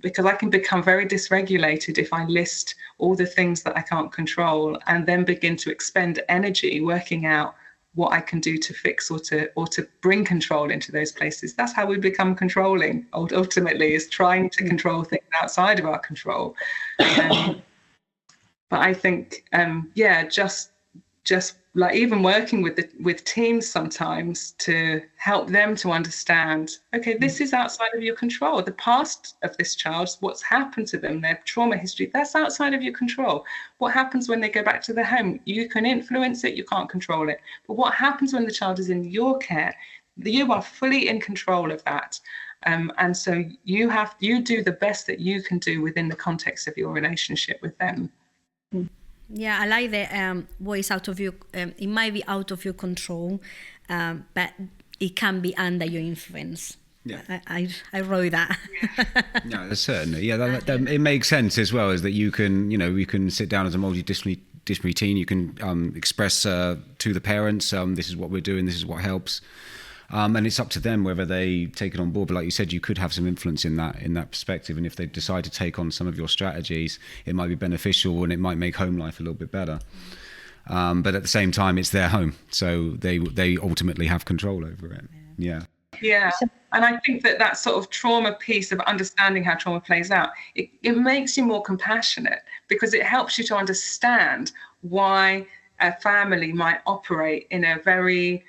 because I can become very dysregulated if I list all the things that I can't control and then begin to expend energy working out what I can do to fix or to bring control into those places. That's how we become controlling, ultimately, is trying to control things outside of our control. But I think, just like even working with teams sometimes to help them to understand, okay, this is outside of your control. The past of this child, what's happened to them, their trauma history, that's outside of your control. What happens when they go back to the home? You can influence it, you can't control it. But what happens when the child is in your care? You are fully in control of that. And so you do the best that you can do within the context of your relationship with them. Yeah, I like the voice out of your. It might be out of your control, but it can be under your influence. Yeah, I wrote that. No, certainly. Yeah, that it makes sense as well. Is that you can sit down as a multidisciplinary team. You can express to the parents, this is what we're doing. This is what helps. And it's up to them whether they take it on board. But like you said, you could have some influence in that perspective. And if they decide to take on some of your strategies, it might be beneficial and it might make home life a little bit better. But at the same time, it's their home, so they ultimately have control over it. Yeah. Yeah, and I think that sort of trauma piece of understanding how trauma plays out, it makes you more compassionate, because it helps you to understand why a family might operate in a very,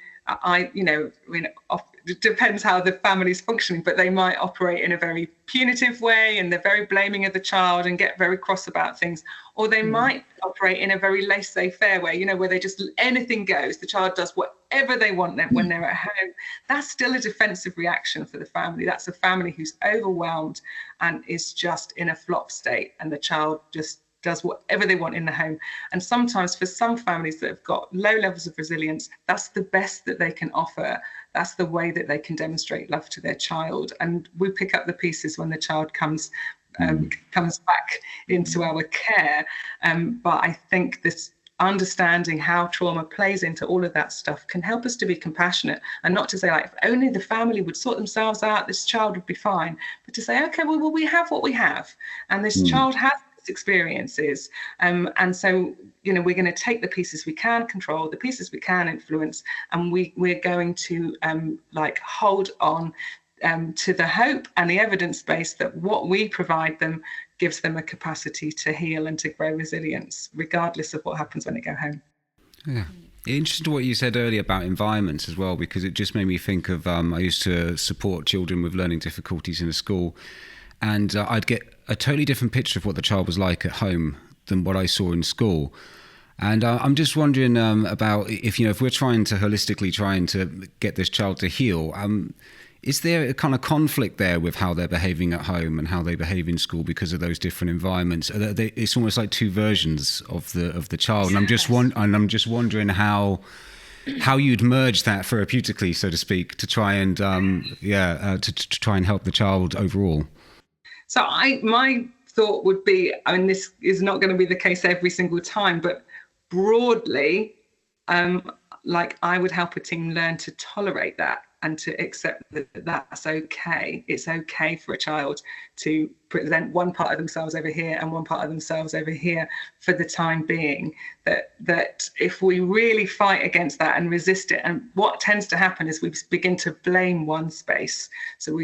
it depends how the family's functioning, but they might operate in a very punitive way, and they're very blaming of the child and get very cross about things. Or they might operate in a very laissez-faire way, where they just, anything goes. The child does whatever they want when they're at home. That's still a defensive reaction for the family. That's a family who's overwhelmed and is just in a flop state, and the child just does whatever they want in the home. And sometimes for some families that have got low levels of resilience, that's the best that they can offer. That's the way that they can demonstrate love to their child. And we pick up the pieces when the child comes back into our care. But I think this understanding how trauma plays into all of that stuff can help us to be compassionate, and not to say, like, if only the family would sort themselves out, this child would be fine, but to say, okay, well we have what we have, and this child has experiences, and so we're going to take the pieces we can control, the pieces we can influence, and we're going to hold on to the hope and the evidence base that what we provide them gives them a capacity to heal and to grow resilience, regardless of what happens when they go home. Yeah. Interesting to what you said earlier about environments as well, because it just made me think of, I used to support children with learning difficulties in a school, and I'd get a totally different picture of what the child was like at home than what I saw in school. And I'm just wondering about if we're trying to holistically get this child to heal, is there a kind of conflict there with how they're behaving at home and how they behave in school because of those different environments? It's almost like two versions of the child. And I'm just wondering how you'd merge that therapeutically, so to speak, to try and to try and help the child overall. So my thought would be, this is not going to be the case every single time, but broadly, I would help a team learn to tolerate that and to accept that that's okay. It's okay for a child to present one part of themselves over here and one part of themselves over here for the time being. That if we really fight against that and resist it, and what tends to happen is we begin to blame one space. So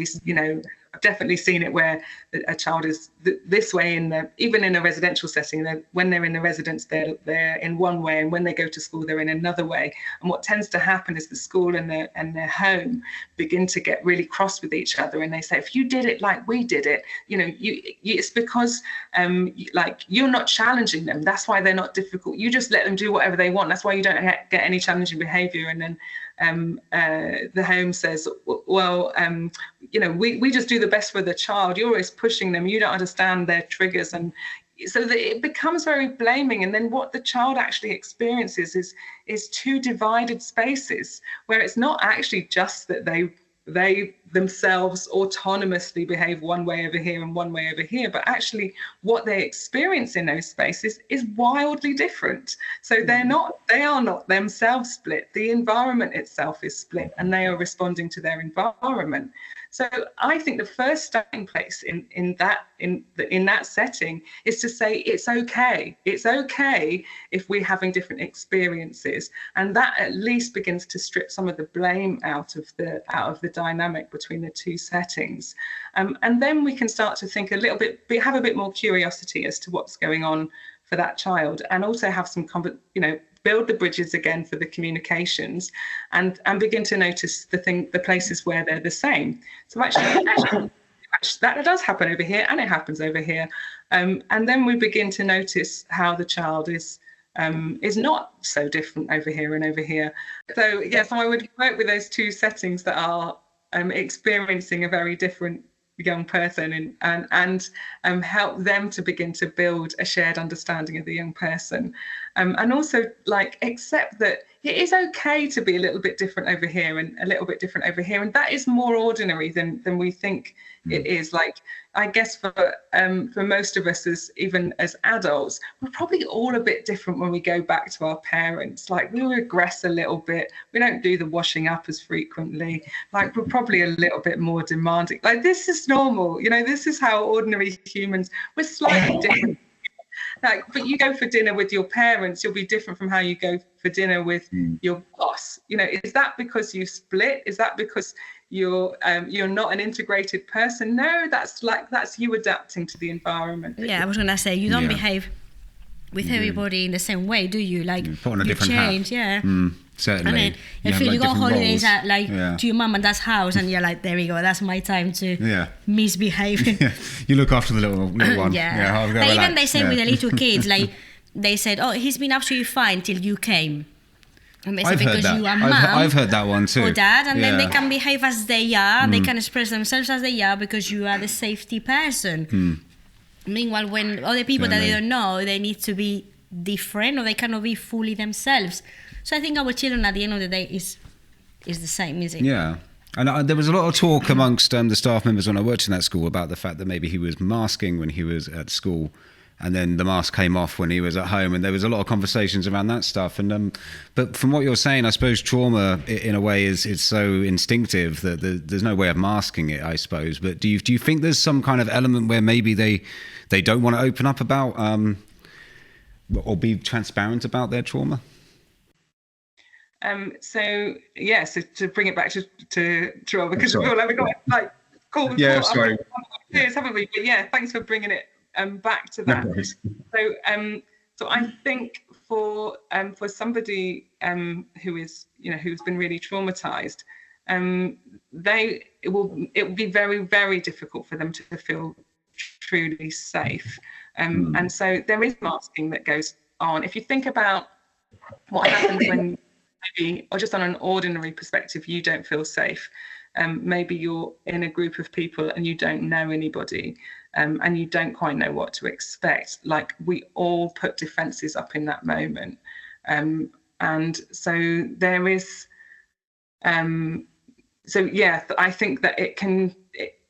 I've definitely seen it where a child is this way even in a residential setting. When they're in the residence, they're in one way, and when they go to school, they're in another way. And what tends to happen is the school and their home begin to get really cross with each other, and they say, if you did it like we did it, it's because you're not challenging them. That's why they're not difficult. You just let them do whatever they want. That's why you don't get any challenging behavior. And then the home says, well, we just do the best for the child. You're always pushing them. You don't understand their triggers. And so that it becomes very blaming. And then what the child actually experiences is two divided spaces, where it's not actually just that they themselves autonomously behave one way over here and one way over here, but actually what they experience in those spaces is wildly different. So they are not themselves split. The environment itself is split, and they are responding to their environment. So I think the first starting place in that setting is to say it's okay. It's okay if we're having different experiences, and that at least begins to strip some of the blame out of the dynamic between the two settings, and then we can start to think a little bit, have a bit more curiosity as to what's going on for that child, and also have some build the bridges again for the communications, and begin to notice the places where they're the same. So actually that does happen over here, and it happens over here, and then we begin to notice how the child is not so different over here and over here. So yes, I would work with those two settings that are experiencing a very different young person, and help them to begin to build a shared understanding of the young person, and also accept that it is okay to be a little bit different over here and a little bit different over here, and that is more ordinary than we think it is. I guess for most of us, even as adults, we're probably all a bit different when we go back to our parents. We regress a little bit. We don't do the washing up as frequently. We're probably a little bit more demanding. This is normal. This is how ordinary humans. We're slightly different. But you go for dinner with your parents, you'll be different from how you go for dinner with your boss. Is that because you split? Is that because you're not an integrated person? No, that's you adapting to the environment. Yeah, I was gonna say you don't behave with everybody in the same way, do you? Like, you put on a you different change, hat. yeah. Certainly. And then you go different holidays roles. at to your mum and dad's house, and you're like, there we go, that's my time to misbehave. You look after the little one. Yeah. But even they say with the little kids, like they said, oh, he's been absolutely fine till you came. And they say because you are mum. I've heard that one too. Or dad, and then they can behave as they are. They can express themselves as they are because you are the safety person. Meanwhile, when other people that they don't know, they need to be different, or they cannot be fully themselves. So I think our children at the end of the day is the same, is it? Yeah. And there was a lot of talk amongst the staff members when I worked in that school about the fact that maybe he was masking when he was at school, and then the mask came off when he was at home, and there was a lot of conversations around that stuff. And but from what you're saying, I suppose trauma in a way is so instinctive that there's no way of masking it, I suppose. But do you think there's some kind of element where maybe they don't want to open up about or be transparent about their trauma? So to bring it back to trauma, because we feel like we got like called sorry. Years, haven't we? But yeah, thanks for bringing it back to that. So I think for somebody who's been really traumatized, it will be very, very difficult for them to feel truly safe. And so there is masking that goes on. If you think about what happens when maybe, or just on an ordinary perspective, you don't feel safe. Maybe you're in a group of people and you don't know anybody, and you don't quite know what to expect. Like, we all put defenses up in that moment. And so there is, I think that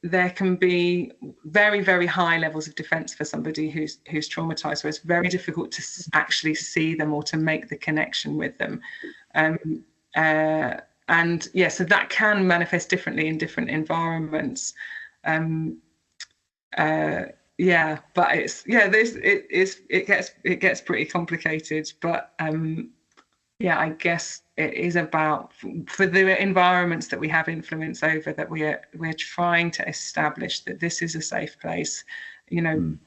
there can be very, very high levels of defense for somebody who's traumatized, where it's very difficult to actually see them or to make the connection with them. So that can manifest differently in different environments. But it gets pretty complicated. But I guess it is about, for the environments that we have influence over, that we're trying to establish that this is a safe place, on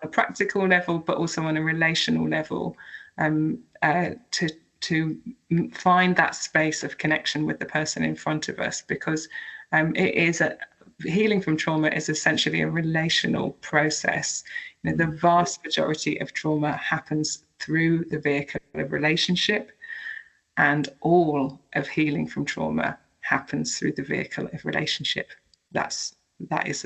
a practical level, but also on a relational level, to find that space of connection with the person in front of us, because healing from trauma is essentially a relational process. The vast majority of trauma happens through the vehicle of relationship, and all of healing from trauma happens through the vehicle of relationship. That is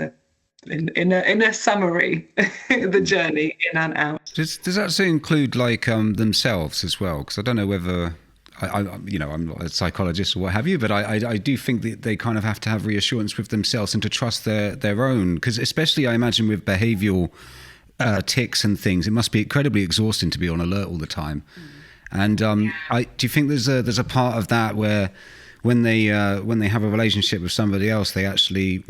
in a summary, the journey in and out. Does that also include like themselves as well? Because I don't know whether I'm not a psychologist or what have you, but I do think that they kind of have to have reassurance with themselves and to trust their own. Because especially, I imagine, with behavioural tics and things, it must be incredibly exhausting to be on alert all the time. And do you think there's a part of that where when they have a relationship with somebody else, they actually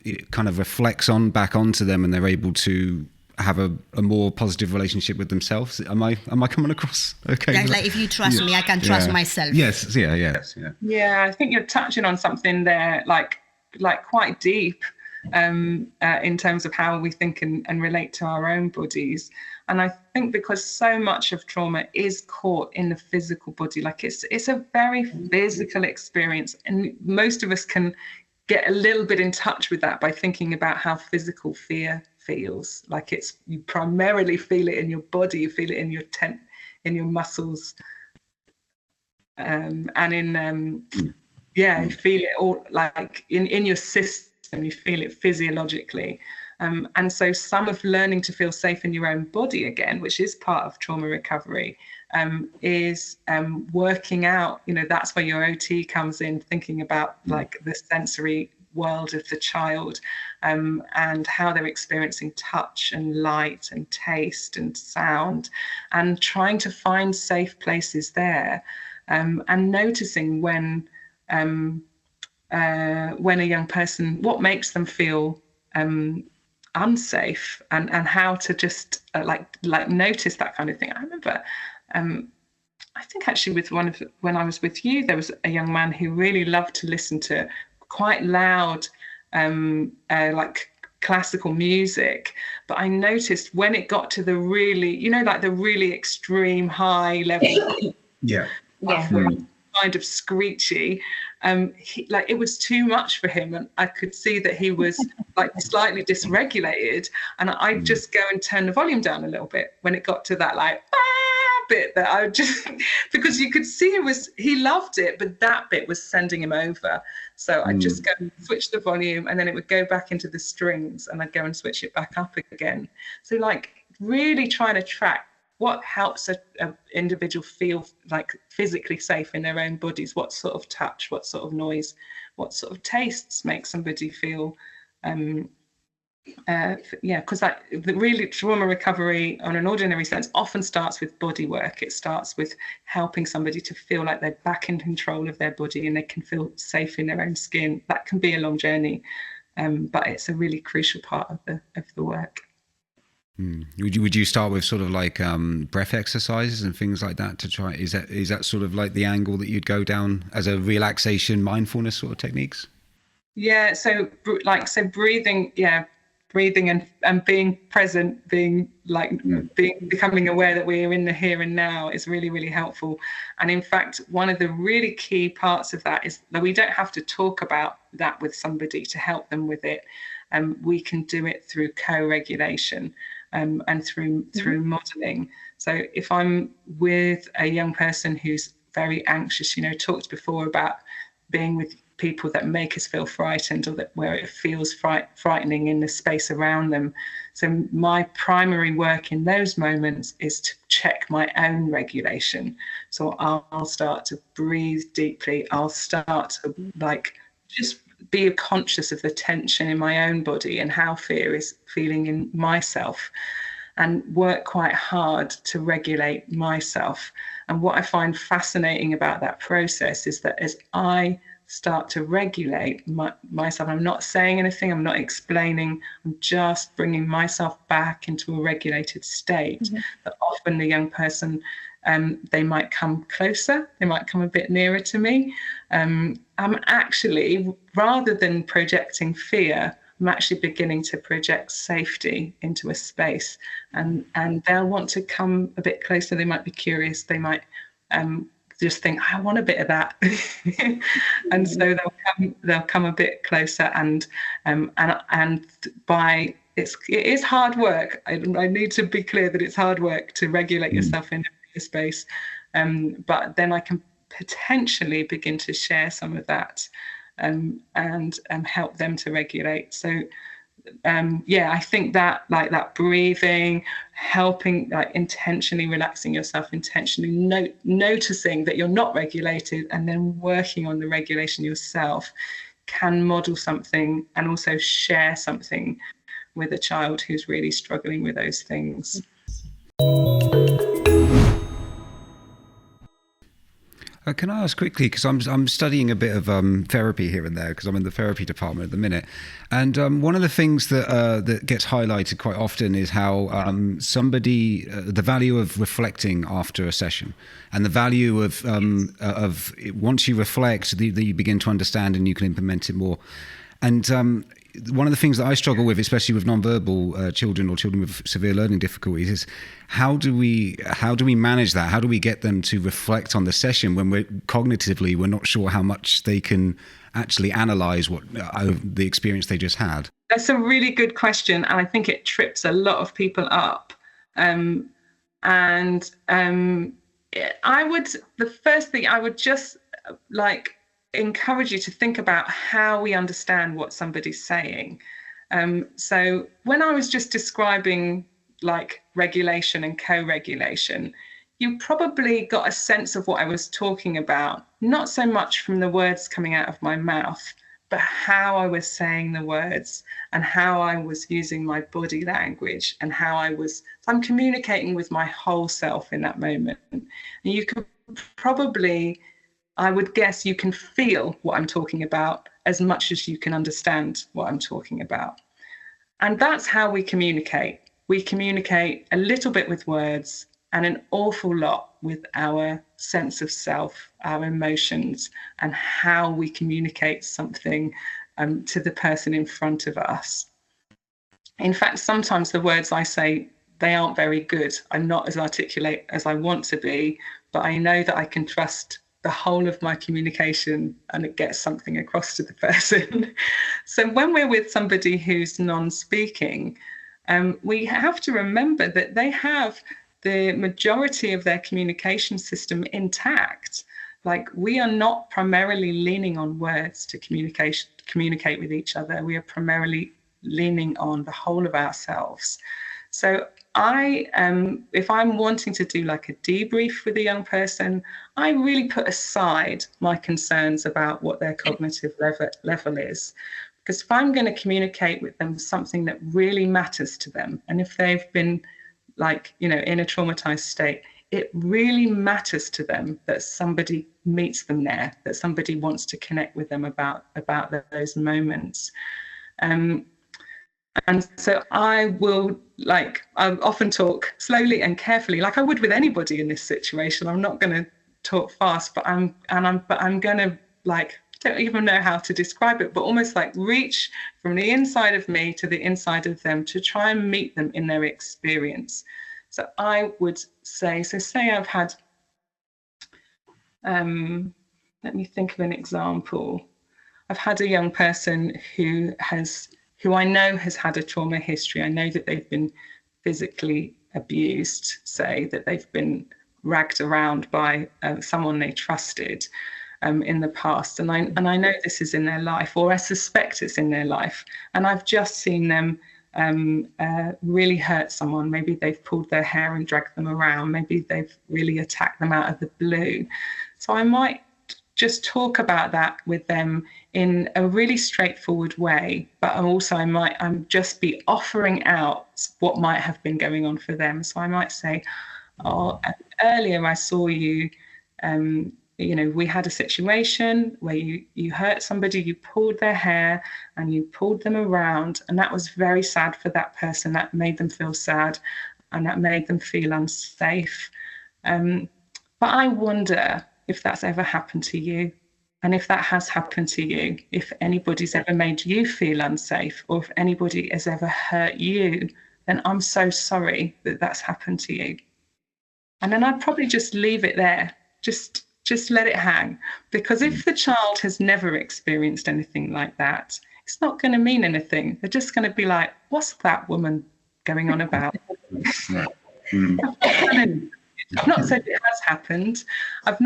it kind of reflects back onto them, and they're able to have a more positive relationship with themselves? Am I coming across okay? Like if you trust me, I can trust myself. Yes. Yeah, I think you're touching on something there, like quite deep, in terms of how we think and relate to our own bodies. And I think because so much of trauma is caught in the physical body, like it's a very physical experience, and most of us can get a little bit in touch with that by thinking about how physical fear feels. Like you primarily feel it in your body, you feel it in your muscles, and you feel it all like in your system. You feel it physiologically. And so some of learning to feel safe in your own body again, which is part of trauma recovery, is working out, that's where your OT comes in, thinking about like the sensory world of the child, and how they're experiencing touch and light and taste and sound, and trying to find safe places there, and noticing when a young person, what makes them feel unsafe, and how to just like notice that kind of thing. I remember I think actually when I was with you, there was a young man who really loved to listen to quite loud like classical music, but I noticed when it got to the really, like the really extreme high level, Yeah. kind of screechy, it was too much for him, and I could see that he was like slightly dysregulated, and I'd just go and turn the volume down a little bit when it got to that like bit that I would just because you could see he loved it, but that bit was sending him over. So I'd just go and switch the volume, and then it would go back into the strings, and I'd go and switch it back up again. So like really trying to track what helps an individual feel like physically safe in their own bodies, what sort of touch, what sort of noise, what sort of tastes make somebody feel because the really trauma recovery on an ordinary sense often starts with body work. It starts with helping somebody to feel like they're back in control of their body and they can feel safe in their own skin. That can be a long journey, but it's a really crucial part of the work. Would you start with sort of like breath exercises and things like that to try? Is that sort of like the angle that you'd go down as a relaxation mindfulness sort of techniques? Yeah, so breathing, breathing and being present, becoming aware that we're in the here and now is really, really helpful. And in fact, one of the really key parts of that is that we don't have to talk about that with somebody to help them with it. We can do it through co-regulation and through modeling. So if I'm with a young person who's very anxious, talked before about being with people that make us feel frightened, or where it feels frightening in the space around them. So my primary work in those moments is to check my own regulation. So I'll start to breathe deeply. I'll start to just be conscious of the tension in my own body and how fear is feeling in myself, and work quite hard to regulate myself. And what I find fascinating about that process is that as I start to regulate myself, I'm not saying anything, I'm not explaining, I'm just bringing myself back into a regulated state. That often the young person, they might come closer, they might come a bit nearer to me. I'm actually, rather than projecting fear, I'm actually beginning to project safety into a space, and they'll want to come a bit closer. They might be curious, they might just think, I want a bit of that. And so they'll come a bit closer, and by it is hard work. I need to be clear that it's hard work to regulate yourself in a space, but then I can potentially begin to share some of that and help them to regulate. So I think that that breathing, helping, intentionally relaxing yourself, intentionally noticing that you're not regulated, and then working on the regulation yourself, can model something and also share something with a child who's really struggling with those things. Can I ask quickly, because I'm studying a bit of therapy here and there, because I'm in the therapy department at the minute, and one of the things that gets highlighted quite often is how the value of reflecting after a session, and the value of once you reflect, that you begin to understand and you can implement it more. And one of the things that I struggle with, especially with nonverbal children or children with severe learning difficulties, is how do we manage that? How do we get them to reflect on the session when we're not sure how much they can actually analyze what the experience they just had? That's a really good question, and I think it trips a lot of people up. The first thing I would just encourage you to think about how we understand what somebody's saying. So when I was just describing regulation and co-regulation, you probably got a sense of what I was talking about, not so much from the words coming out of my mouth, but how I was saying the words and how I was using my body language, and how I'm communicating with my whole self in that moment. And you could probably, I would guess, you can feel what I'm talking about as much as you can understand what I'm talking about. And that's how we communicate. We communicate a little bit with words and an awful lot with our sense of self, our emotions, and how we communicate something to the person in front of us. In fact, sometimes the words I say, they aren't very good. I'm not as articulate as I want to be, but I know that I can trust the whole of my communication and it gets something across to the person. So when we're with somebody who's non-speaking, we have to remember that they have the majority of their communication system intact. Like, we are not primarily leaning on words to communicate with each other. We are primarily leaning on the whole of ourselves. So if I'm wanting to do like a debrief with a young person, I really put aside my concerns about what their cognitive level is. Because if I'm going to communicate with them something that really matters to them, and if they've been in a traumatized state, it really matters to them that somebody meets them there, that somebody wants to connect with them about those moments. And so I often talk slowly and carefully, like I would with anybody in this situation. I'm not going to talk fast, but I'm going to, like, don't even know how to describe it, but almost like reach from the inside of me to the inside of them to try and meet them in their experience. So I would say I've had, let me think of an example. I've had a young person who I know has had a trauma history. I know that they've been physically abused, say that they've been ragged around by someone they trusted in the past. And I know this is in their life, or I suspect it's in their life. And I've just seen them really hurt someone. Maybe they've pulled their hair and dragged them around. Maybe they've really attacked them out of the blue. So I might just talk about that with them in a really straightforward way, but also I'm just be offering out what might have been going on for them. So I might say, oh, earlier I saw you, we had a situation where you hurt somebody, you pulled their hair and you pulled them around, and that was very sad for that person. That made them feel sad and that made them feel unsafe. But I wonder if that's ever happened to you. And if that has happened to you, if anybody's ever made you feel unsafe, or if anybody has ever hurt you, then I'm so sorry that that's happened to you. And then I'd probably just leave it there. Just let it hang. Because if the child has never experienced anything like that, it's not going to mean anything. They're just going to be like, what's that woman going on about? I've not said it has happened. I've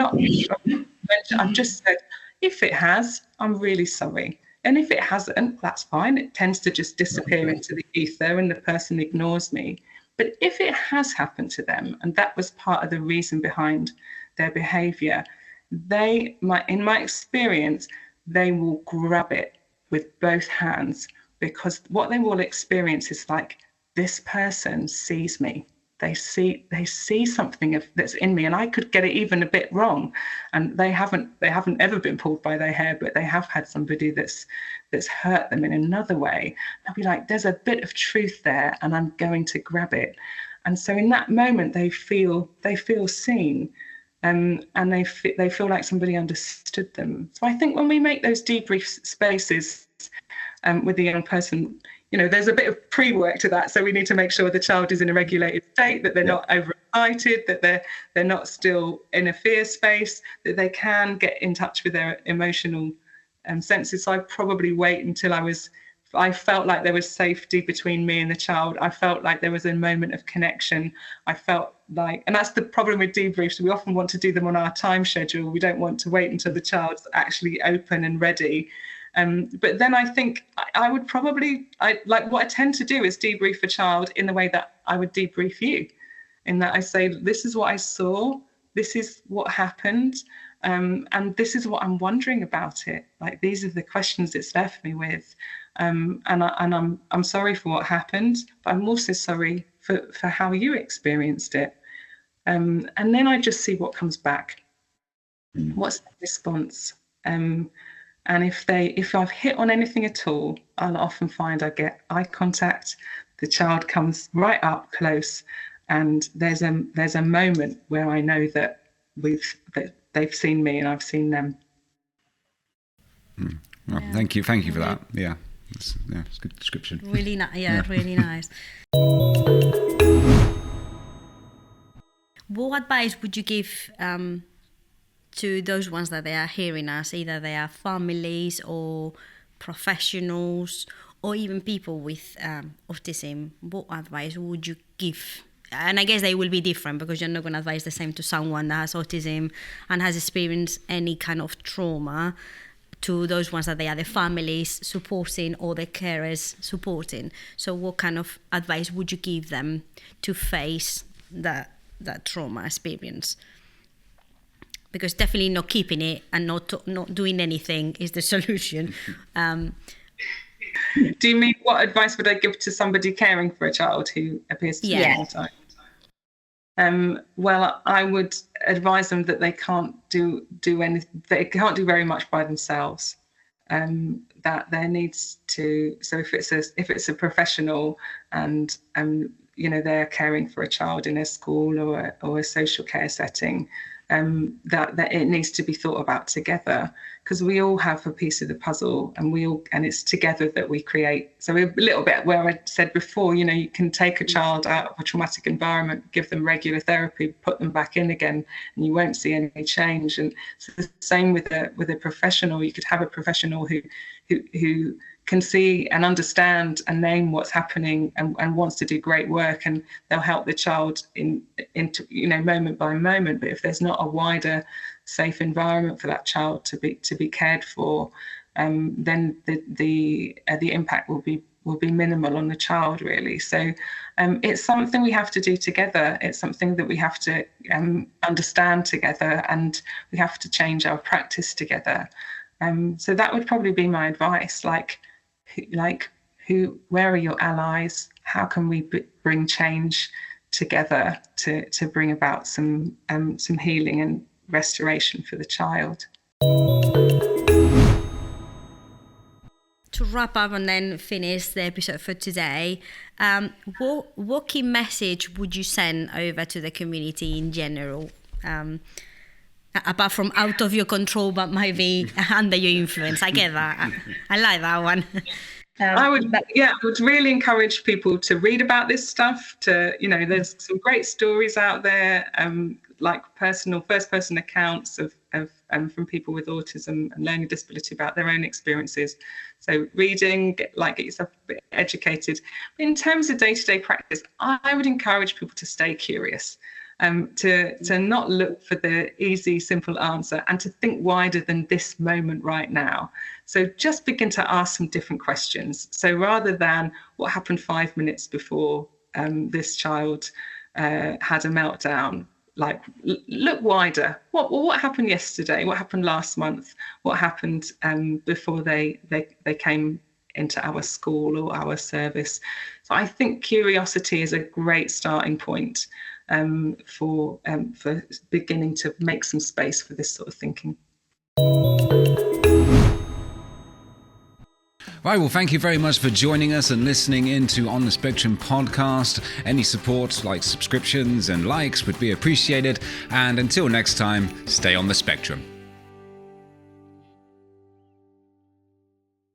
just said, if it has, I'm really sorry. And if it hasn't, that's fine. It tends to just disappear into the ether and the person ignores me. But if it has happened to them, and that was part of the reason behind their behavior, in my experience, they will grab it with both hands, because what they will experience is like, this person sees me. They see something that's in me, and I could get it even a bit wrong. And they haven't ever been pulled by their hair, but they have had somebody that's hurt them in another way. I'll be like, there's a bit of truth there, and I'm going to grab it. And so in that moment, they feel seen, and they feel like somebody understood them. So I think when we make those debrief spaces with the young person, there's a bit of pre-work to that. So we need to make sure the child is in a regulated state, that they're not overexcited, that they're not still in a fear space, that they can get in touch with their emotional senses. So I probably wait until I felt like there was safety between me and the child. I felt like there was a moment of connection. I felt like, and that's the problem with debriefs. We often want to do them on our time schedule. We don't want to wait until the child's actually open and ready. But then I think I would probably, what I tend to do is debrief a child in the way that I would debrief you, in that I say, this is what I saw, this is what happened, and this is what I'm wondering about it. Like, these are the questions it's left me with, and I'm sorry for what happened, but I'm also sorry for how you experienced it, and then I just see what comes back. What's the response? And if I've hit on anything at all, I'll often find I get eye contact. The child comes right up close, and there's a moment where I know that they've seen me and I've seen them. Well, thank you for that. Yeah. It's a good description. Really nice. Yeah, really nice. What advice would you give to those ones that they are hearing us? Either they are families or professionals or even people with autism. What advice would you give? And I guess they will be different, because you're not going to advise the same to someone that has autism and has experienced any kind of trauma, to those ones that they are the families supporting or the carers supporting. So what kind of advice would you give them to face that trauma experience? Because definitely not keeping it and not doing anything is the solution. Do you mean what advice would I give to somebody caring for a child who appears to be autistic? Well, I would advise them that they can't do anything. They can't do very much by themselves. That there needs to. So if it's a professional and they're caring for a child in a school or a social care setting, that it needs to be thought about together, because we all have a piece of the puzzle, and it's together that we create. So a little bit where I said before, you can take a child out of a traumatic environment, give them regular therapy, put them back in again, and you won't see any change. And so the same with a professional. You could have a professional who can see and understand and name what's happening and wants to do great work, and they'll help the child into moment by moment. But if there's not a wider safe environment for that child to be cared for, then the impact will be minimal on the child, really. So it's something we have to do together. It's something that we have to understand together, and we have to change our practice together. So that would probably be my advice. Where are your allies? How can we bring change together to bring about some healing and restoration for the child? To wrap up and then finish the episode for today, what key message would you send over to the community in general? Apart from out of your control, but maybe under your influence. I get that. I like that one. I would really encourage people to read about this stuff. There's some great stories out there, like first-person accounts of from people with autism and learning disability about their own experiences. So reading, get yourself a bit educated. In terms of day-to-day practice, I would encourage people to stay curious. To not look for the easy, simple answer, and to think wider than this moment right now. So just begin to ask some different questions. So rather than what happened 5 minutes before this child had a meltdown, look wider. What happened yesterday? What happened last month? What happened before they came into our school or our service? So I think curiosity is a great starting point for beginning to make some space for this sort of thinking. Right, well, thank you very much for joining us and listening in to On the Spectrum podcast. Any support, like subscriptions and likes, would be appreciated. And until next time, stay on the spectrum.